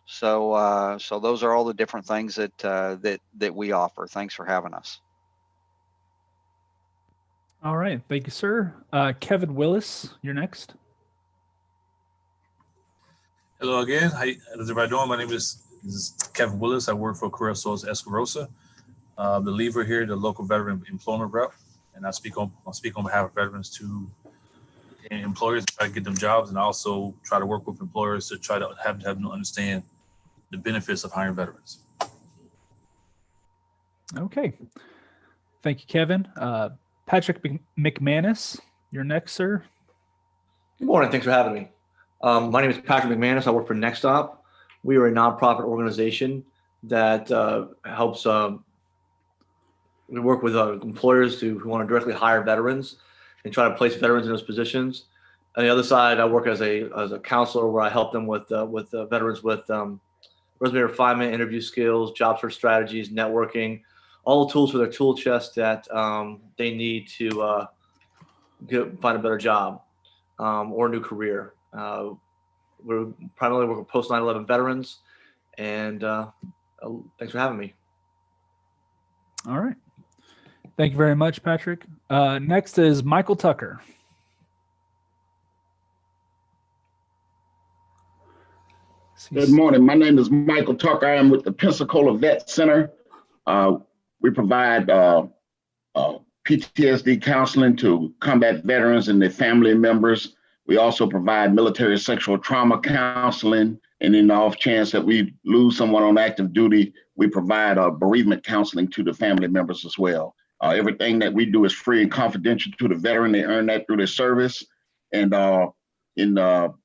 So those are all the different things that we offer. Thanks for having us. All right. Thank you, sir. Kevin Willis, you're next. Hello again. How's everybody doing? My name is Kevin Willis. I work for Career Source Escarosa. The leaver here, the local veteran employment rep, and I'll speak on behalf of veterans to employers to try to get them jobs, and also try to work with employers to try to have them understand the benefits of hiring veterans. Okay. Thank you, Kevin. Patrick McManus, you're next, sir. Good morning. Thanks for having me. My name is Patrick McManus. I work for Next Stop. We are a nonprofit organization that helps. We work with employers who want to directly hire veterans, and try to place veterans in those positions. On the other side, I work as a counselor where I help them with veterans with resume refinement, interview skills, job search strategies, networking, all the tools for their tool chest that they need to find a better job or a new career. We're primarily working with post 9/11 veterans, and thanks for having me. All right. Thank you very much, Patrick. Next is Michael Tucker. Good morning. My name is Michael Tucker. I am with the Pensacola Vet Center. We provide PTSD counseling to combat veterans and their family members. We also provide military sexual trauma counseling. And in the off chance that we lose someone on active duty, we provide bereavement counseling to the family members as well. Everything that we do is free and confidential to the veteran. They earn that through their service. And in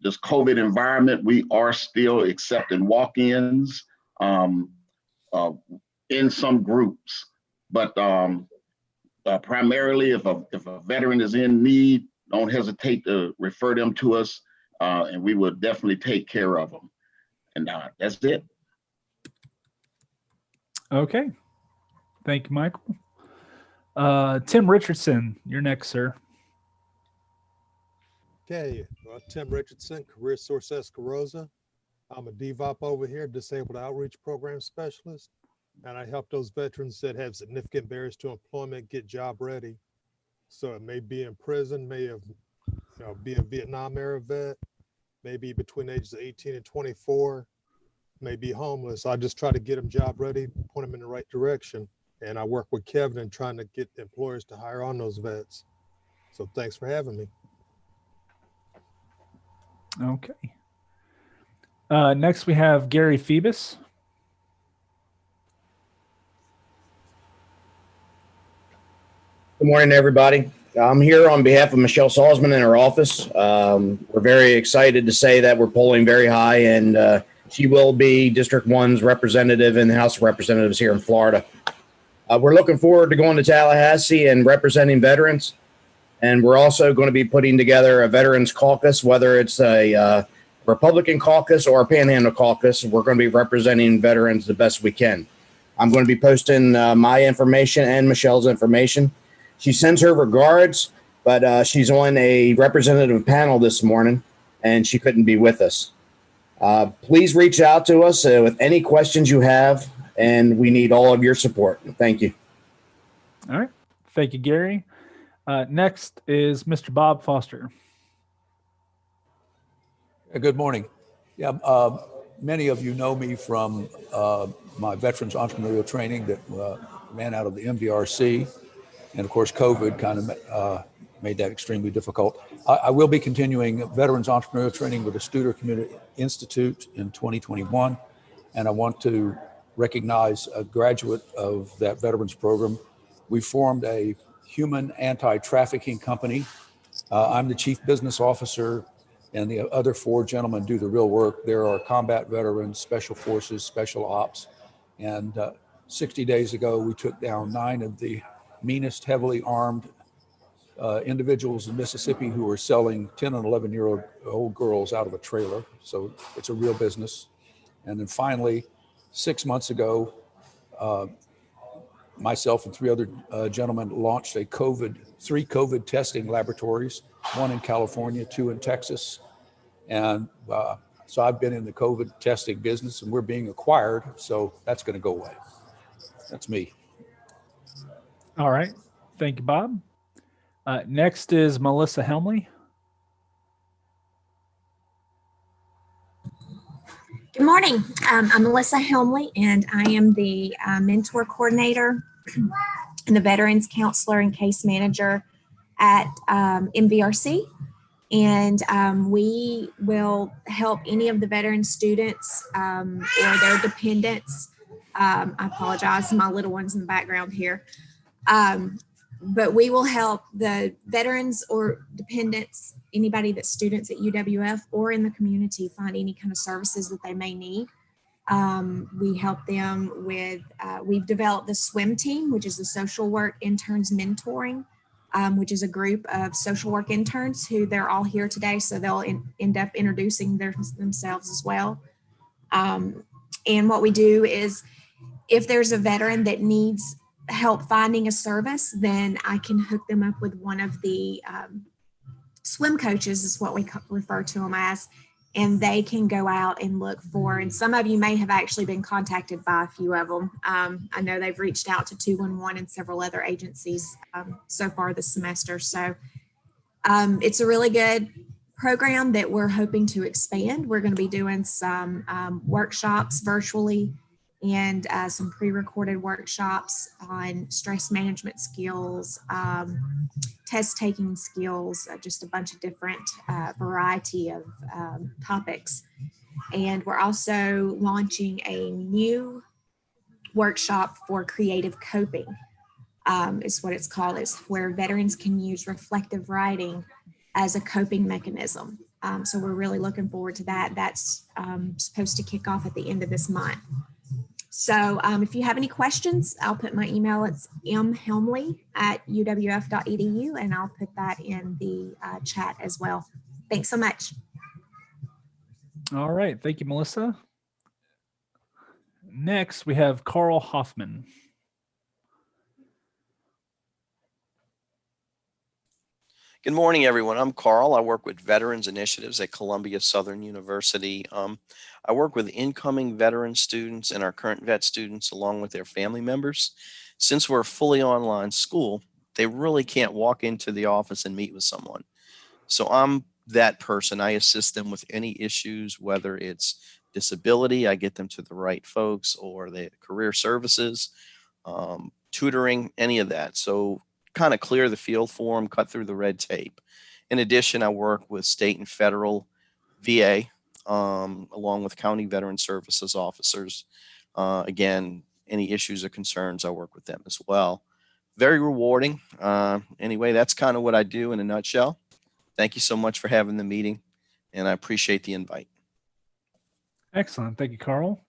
this COVID environment, we are still accepting walk-ins in some groups. But primarily, if a veteran is in need, don't hesitate to refer them to us, and we will definitely take care of them. And that's it. Okay. Thank you, Michael. Tim Richardson, you're next, sir. Okay, Tim Richardson, Career Source Escarosa. I'm a DVOP over here, Disabled Outreach Program Specialist, and I help those veterans that have significant barriers to employment get job ready. So it may be in prison, may have, be a Vietnam era vet, maybe between the ages of 18 and 24, may be homeless. I just try to get them job ready, point them in the right direction. And I work with Kevin in trying to get employers to hire on those vets. So thanks for having me. Okay. Next, we have Gary Phoebus. Good morning, everybody. I'm here on behalf of Michelle Salzman in her office. We're very excited to say that we're polling very high, and she will be District 1's representative in the House of Representatives here in Florida. We're looking forward to going to Tallahassee and representing veterans. And we're also going to be putting together a veterans caucus, whether it's a Republican caucus or a Panhandle caucus. We're going to be representing veterans the best we can. I'm going to be posting my information and Michelle's information. She sends her regards, but she's on a representative panel this morning, and she couldn't be with us. Please reach out to us with any questions you have, and we need all of your support. Thank you. All right. Thank you, Gary. Next is Mr. Bob Foster. Good morning. Yeah, many of you know me from my veterans entrepreneurial training that ran out of the MVRC. And of course, COVID kind of made that extremely difficult. I will be continuing veterans entrepreneurial training with the Studer Community Institute in 2021. And I want to recognize a graduate of that veterans program. We formed a human anti-trafficking company. I'm the chief business officer, and the other four gentlemen do the real work. There are combat veterans, special forces, special ops. And 60 days ago, we took down 9 of the meanest, heavily armed individuals in Mississippi who were selling 10 and 11-year-old girls out of a trailer. So it's a real business. And then finally, 6 months ago, myself and 3 other gentlemen launched 3 COVID testing laboratories, 1 in California, 2 in Texas. And so I've been in the COVID testing business, and we're being acquired. So that's going to go away. That's me. All right. Thank you, Bob. Next is Melissa Helmley. Good morning. I'm Melissa Helmley, and I am the mentor coordinator and the veterans counselor and case manager at MVRC. And we will help any of the veteran students or their dependents. I apologize, my little one's in the background here. But we will help the veterans or dependents, anybody that's students at UWF or in the community, find any kind of services that they may need. We help them with, we've developed the SWIM team, which is the social work interns mentoring which is a group of social work interns who they're all here today. So they'll end up introducing themselves as well. And what we do is if there's a veteran that needs help finding a service, then I can hook them up with one of the swim coaches is what we refer to them as, and they can go out and look for, and some of you may have actually been contacted by a few of them. I know they've reached out to 211 and several other agencies so far this semester. So it's a really good program that we're hoping to expand. We're going to be doing some workshops virtually and some pre-recorded workshops on stress management skills, test taking skills, just a bunch of different variety of topics. And we're also launching a new workshop for creative coping, is what it's called. It's where veterans can use reflective writing as a coping mechanism. So we're really looking forward to that. That's supposed to kick off at the end of this month. So if you have any questions, I'll put my email. It's mhelmley@uwf.edu, and I'll put that in the chat as well. Thanks so much. All right. Thank you, Melissa. Next, we have Carl Hoffman. Good morning, everyone. I'm Carl. I work with Veterans Initiatives at Columbia Southern University. I work with incoming veteran students and our current vet students along with their family members. Since we're a fully online school, they really can't walk into the office and meet with someone. So I'm that person. I assist them with any issues, whether it's disability, I get them to the right folks, or the career services, tutoring, any of that. So kind of clear the field for them, cut through the red tape. In addition, I work with state and federal VA, along with county veteran services officers. Again, any issues or concerns, I work with them as well. Very rewarding. Anyway, that's kind of what I do in a nutshell. Thank you so much for having the meeting, and I appreciate the invite. Excellent. Thank you, Carl.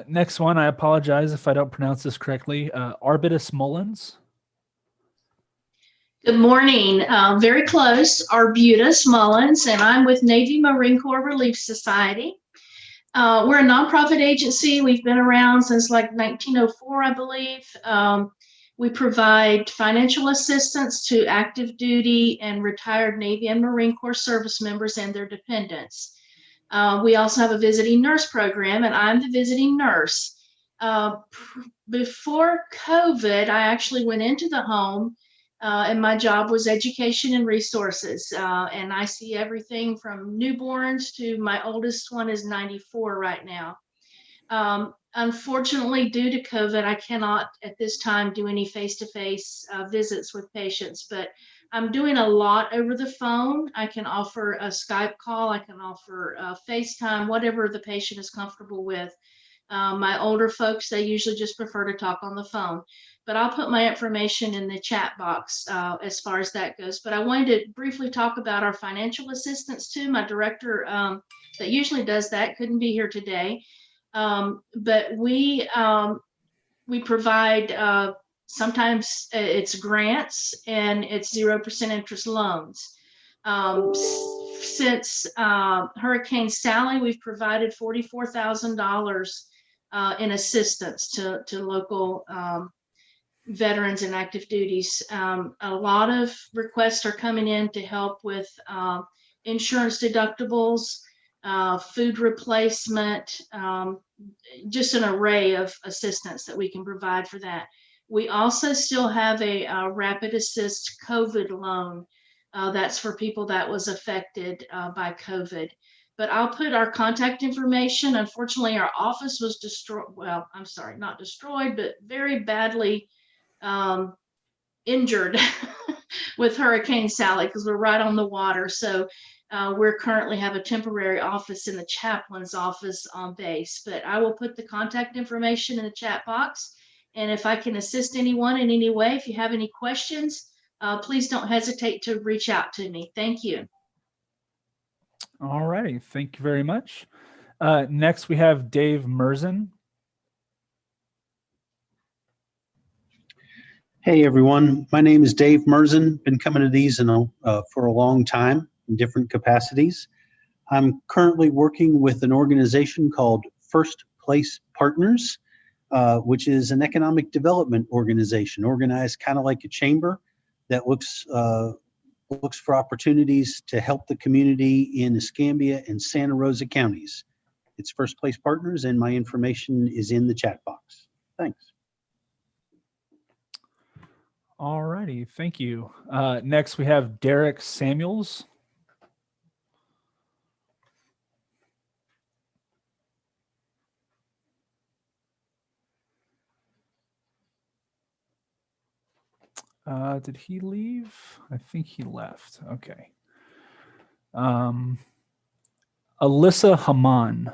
Next one, I apologize if I don't pronounce this correctly. Arbitus Mullins. Good morning. Very close, Arbutus Mullins, and I'm with Navy Marine Corps Relief Society. We're a nonprofit agency. We've been around since like 1904, I believe. We provide financial assistance to active duty and retired Navy and Marine Corps service members and their dependents. We also have a visiting nurse program, and I'm the visiting nurse. Before COVID, I actually went into the home, and my job was education and resources. And I see everything from newborns to my oldest one is 94 right now. Unfortunately, due to COVID, I cannot at this time do any face-to-face visits with patients, but I'm doing a lot over the phone. I can offer a Skype call. I can offer FaceTime, whatever the patient is comfortable with. My older folks, they usually just prefer to talk on the phone, but I'll put my information in the chat box as far as that goes. But I wanted to briefly talk about our financial assistance too. My director that usually does that couldn't be here today. But we provide, sometimes it's grants and it's 0% interest loans. Since Hurricane Sally, we've provided $44,000 in assistance to local veterans and active duties. A lot of requests are coming in to help with insurance deductibles, food replacement, just an array of assistance that we can provide for that. We also still have a rapid assist COVID loan. That's for people that was affected by COVID. But I'll put our contact information. Unfortunately, our office was destroyed. Well, I'm sorry, not destroyed, but very badly injured with Hurricane Sally because we're right on the water. So we're currently have a temporary office in the chaplain's office on base, but I will put the contact information in the chat box. And if I can assist anyone in any way, if you have any questions, please don't hesitate to reach out to me. Thank you. All righty. Thank you very much. Next, we have Dave Merzen. Hey everyone, my name is Dave Merzen. Been coming to these for a long time in different capacities. I'm currently working with an organization called First Place Partners, which is an economic development organization organized kind of like a chamber that looks for opportunities to help the community in Escambia and Santa Rosa counties. It's First Place Partners, and my information is in the chat box. Thanks. All righty, thank you. Next, we have Derek Samuels. Did he leave? I think he left. Okay. Alyssa Haman.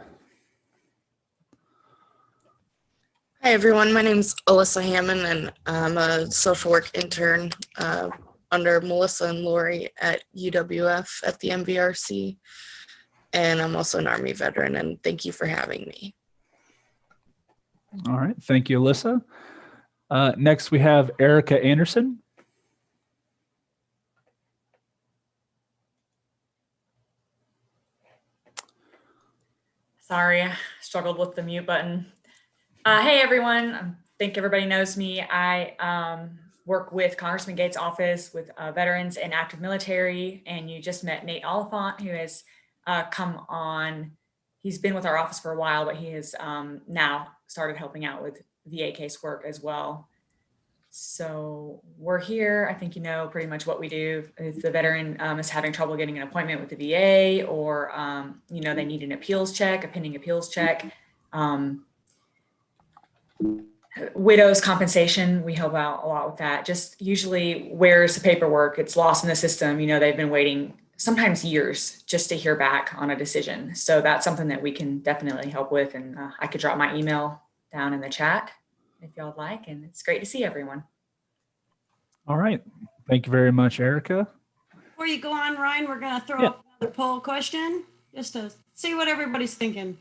Hi everyone, my name's Alyssa Hammond and I'm a social work intern under Melissa and Lori at UWF at the MVRC. And I'm also an Army veteran, and thank you for having me. All right, thank you, Alyssa. Next, we have Erica Anderson. Sorry, I struggled with the mute button. Hey everyone, I think everybody knows me. I work with Congressman Gates' office with veterans and active military, and you just met Nate Oliphant, who has come on. He's been with our office for a while, but he has now started helping out with VA casework as well. So we're here. I think you know pretty much what we do. If the veteran is having trouble getting an appointment with the VA, or you know, they need an appeals check, a pending appeals check. Widows compensation, we help out a lot with that. Just usually, where's the paperwork? It's lost in the system. You know, they've been waiting sometimes years just to hear back on a decision. So that's something that we can definitely help with. And I could drop my email down in the chat if y'all would like. And it's great to see everyone. All right. Thank you very much, Erica. Before you go on, Ryan, we're going to throw up another poll question just to see what everybody's thinking.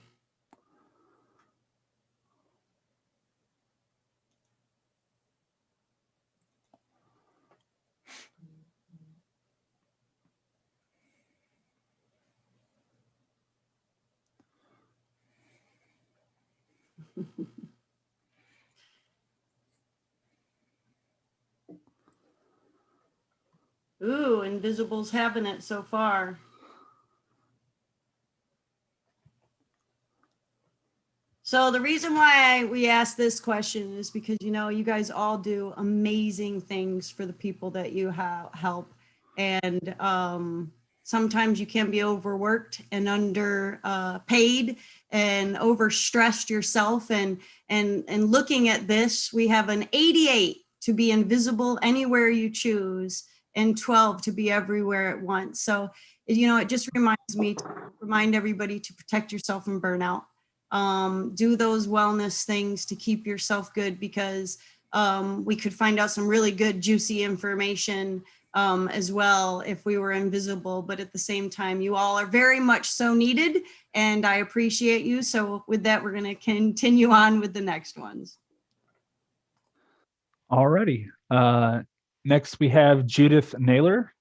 Ooh, Invisible's having it so far. So the reason why we asked this question is because, you know, you guys all do amazing things for the people that you help. And sometimes you can be overworked and underpaid and overstressed yourself. And looking at this, we have an 88 to be invisible anywhere you choose, and 12 to be everywhere at once. So, you know, it just reminds me to remind everybody to protect yourself from burnout. Do those wellness things to keep yourself good, because we could find out some really good, juicy information as well if we were invisible. But at the same time, you all are very much so needed, and I appreciate you. So with that, we're going to continue on with the next ones. All righty. Next, we have Judith Naylor,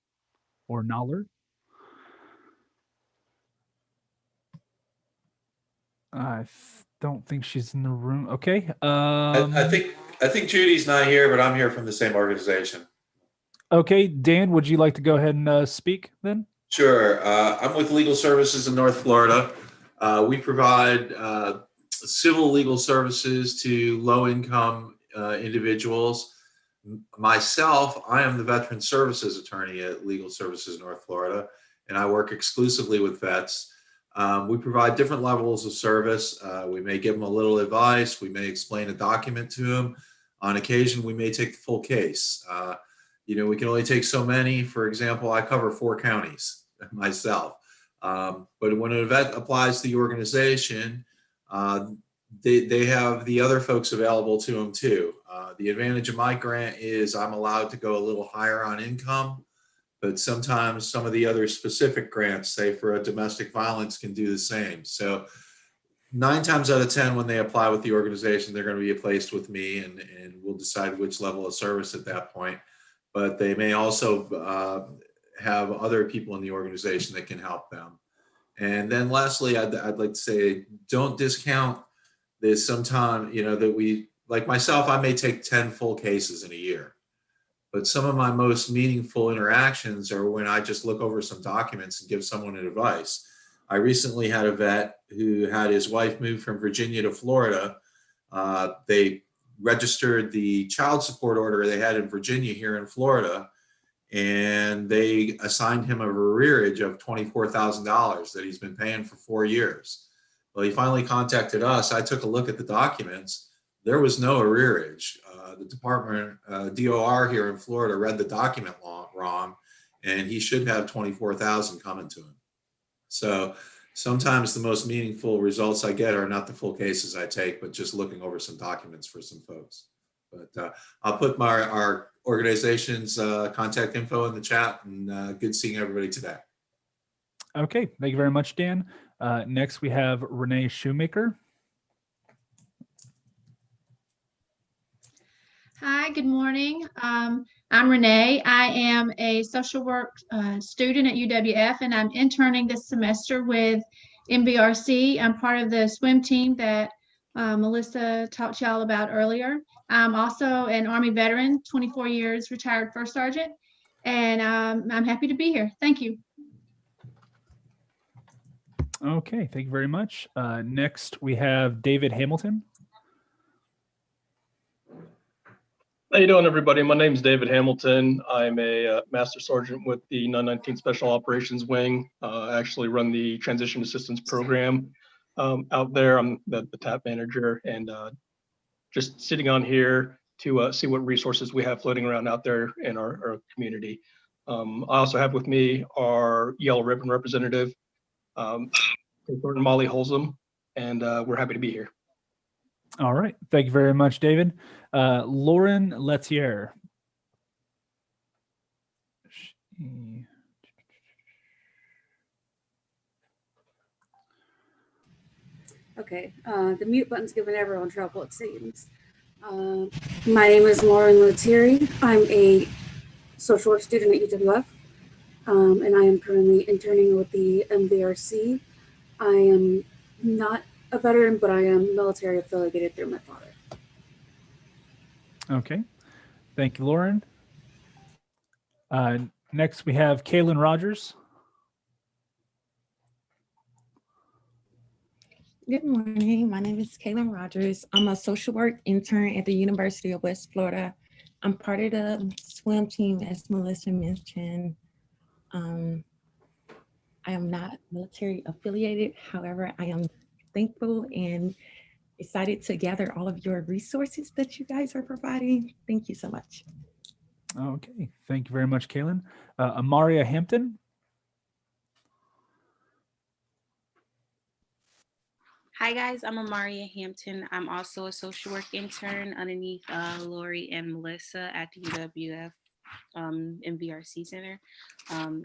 or Naller. I don't think she's in the room. Okay. I think Judy's not here, but I'm here from the same organization. Okay, Dan, would you like to go ahead and speak then? Sure. I'm with Legal Services in North Florida. We provide civil legal services to low-income individuals. Myself, I am the Veteran Services Attorney at Legal Services North Florida, and I work exclusively with vets. We provide different levels of service. We may give them a little advice. We may explain a document to them. On occasion, we may take the full case. You know, we can only take so many. For example, I cover 4 counties myself. But when a vet applies to the organization, they have the other folks available to them too. The advantage of my grant is I'm allowed to go a little higher on income, but sometimes some of the other specific grants, say for a domestic violence, can do the same. So 9 times out of 10, when they apply with the organization, they're going to be placed with me, and we'll decide which level of service at that point. But they may also have other people in the organization that can help them. And then lastly, I'd like to say, don't discount this. Sometime, that we, like myself, I may take 10 full cases in a year. But some of my most meaningful interactions are when I just look over some documents and give someone advice. I recently had a vet who had his wife move from Virginia to Florida. They registered the child support order they had in Virginia here in Florida, and they assigned him a arrearage of $24,000 that he's been paying for 4 years. Well, he finally contacted us. I took a look at the documents. There was no arrearage. The department, DOR here in Florida, read the document wrong, and he should have $24,000 coming to him. So sometimes the most meaningful results I get are not the full cases I take, but just looking over some documents for some folks. But I'll put our organization's contact info in the chat, and good seeing everybody today. Okay, thank you very much, Dan. Next, we have Renee Shoemaker. Hi, good morning. I'm Renee. I am a social work student at UWF, and I'm interning this semester with MVRC. I'm part of the swim team that Melissa talked to y'all about earlier. I'm also an Army veteran, 24 years, retired first sergeant, and I'm happy to be here. Thank you. Okay, thank you very much. Next, we have David Hamilton. How you doing, everybody? My name is David Hamilton. I'm a Master Sergeant with the 919 Special Operations Wing. I actually run the Transition Assistance Program out there. I'm the TAP manager, and just sitting on here to see what resources we have floating around out there in our community. I also have with me our Yellow Ribbon representative, Molly Holzum, and we're happy to be here. All right, thank you very much, David. Lauren Letier. Okay, the mute button's giving everyone trouble, it seems. My name is Lauren Letieri. I'm a social work student at UWF, and I am currently interning with the MVRC. I am not a veteran, but I am military affiliated through my father. Okay, thank you, Lauren. Next, we have Kaylin Rogers. Good morning. My name is Kaylin Rogers. I'm a social work intern at the University of West Florida. I'm part of the swim team, as Melissa mentioned. I am not military affiliated. However, I am thankful and excited to gather all of your resources that you guys are providing. Thank you so much. Okay, thank you very much, Kaylin. Amaria Hampton. Hi guys, I'm Amaria Hampton. I'm also a social work intern underneath Lori and Melissa at the UWF MVRC Center.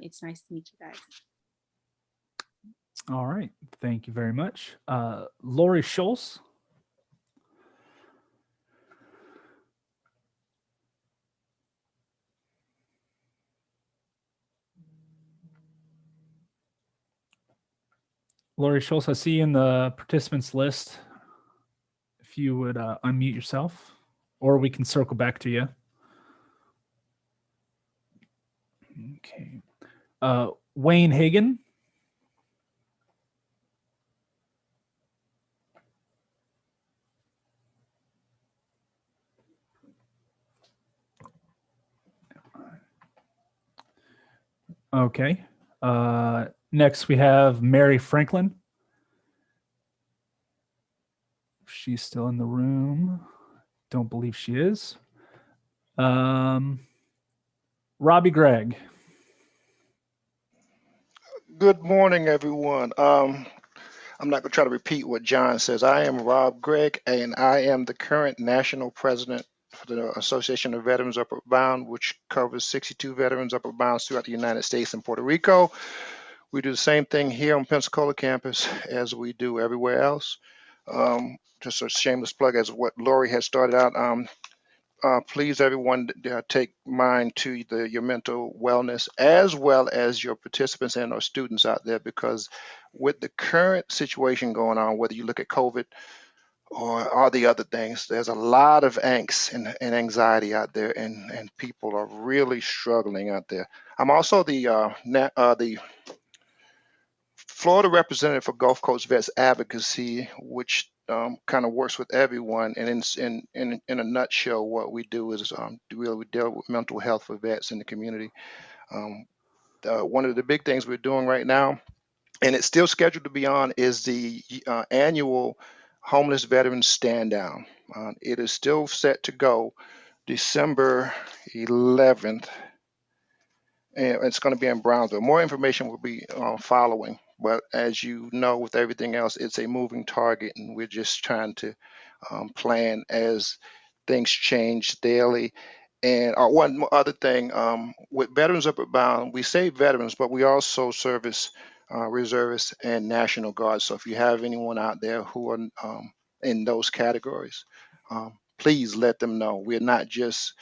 It's nice to meet you guys. All right, thank you very much. Lori Schultz. Lori Schultz, I see you in the participants list. If you would unmute yourself, or we can circle back to you. Okay. Wayne Hagan. Okay. Next, we have Mary Franklin. She's still in the room. Don't believe she is. Robbie Gregg. Good morning, everyone. I'm not going to try to repeat what John says. I am Rob Gregg, and I am the current national president for the Association of Veterans Upward Bound, which covers 62 veterans upward bound throughout the United States and Puerto Rico. We do the same thing here on Pensacola campus as we do everywhere else. just a shameless plug as what Lori has started out. Please, everyone, take mind to your mental wellness as well as your participants and our students out there, because with the current situation going on, whether you look at COVID or all the other things, there's a lot of angst and anxiety out there, and people are really struggling out there. I'm also the Florida representative for Gulf Coast Vets Advocacy, which kind of works with everyone. And in a nutshell, what we do is we deal with mental health for vets in the community. One of the big things we're doing right now, and it's still scheduled to be on, is the annual Homeless Veterans Stand Down. It is still set to go December 11th. And it's going to be in Brownsville. More information will be following. But as you know, with everything else, it's a moving target, and we're just trying to plan as things change daily. And one other thing, with Veterans Up at Bound, we say veterans, but we also service reservists and National Guard. So if you have anyone out there who are in those categories, please let them know. We're not just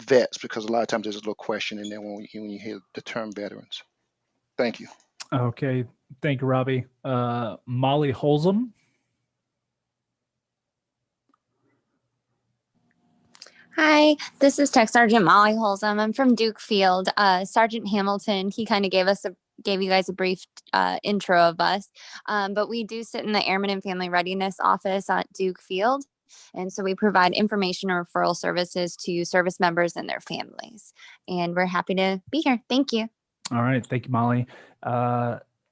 vets, because a lot of times there's a little question in there when you hear the term veterans. Thank you. Okay. Thank you, Robbie. Molly Holzum. Hi, this is Tech Sergeant Molly Holzum. I'm from Duke Field. Sergeant Hamilton, he kind of gave you guys a brief intro of us, but we do sit in the Airmen and Family Readiness Office at Duke Field. And so we provide information and referral services to service members and their families. And we're happy to be here. Thank you. All right. Thank you, Molly.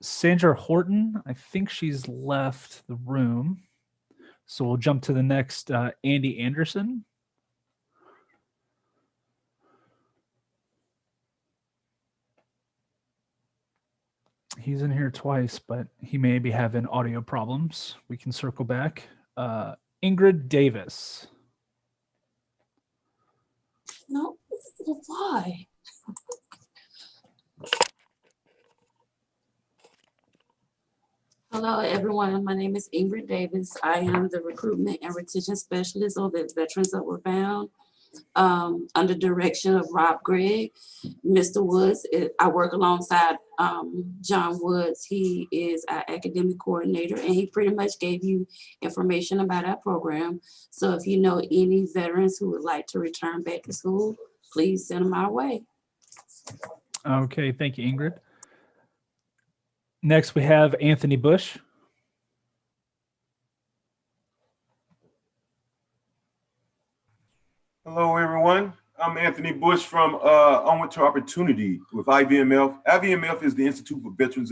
Sandra Horton, I think she's left the room. So we'll jump to the next, Andy Anderson. He's in here twice, but he may be having audio problems. We can circle back. Ingrid Davis. No, why? Hello, everyone. My name is Ingrid Davis. I am the recruitment and retention specialist over at Veterans That Were Bound, under direction of Rob Gregg. Mr. Woods, I work alongside John Woods. He is our academic coordinator, and he pretty much gave you information about our program. So if you know any veterans who would like to return back to school, please send them our way. Okay, thank you, Ingrid. Next, we have Anthony Bush. Hello, everyone. I'm Anthony Bush from Onward to Opportunity with IVMF. IVMF is the Institute for Veterans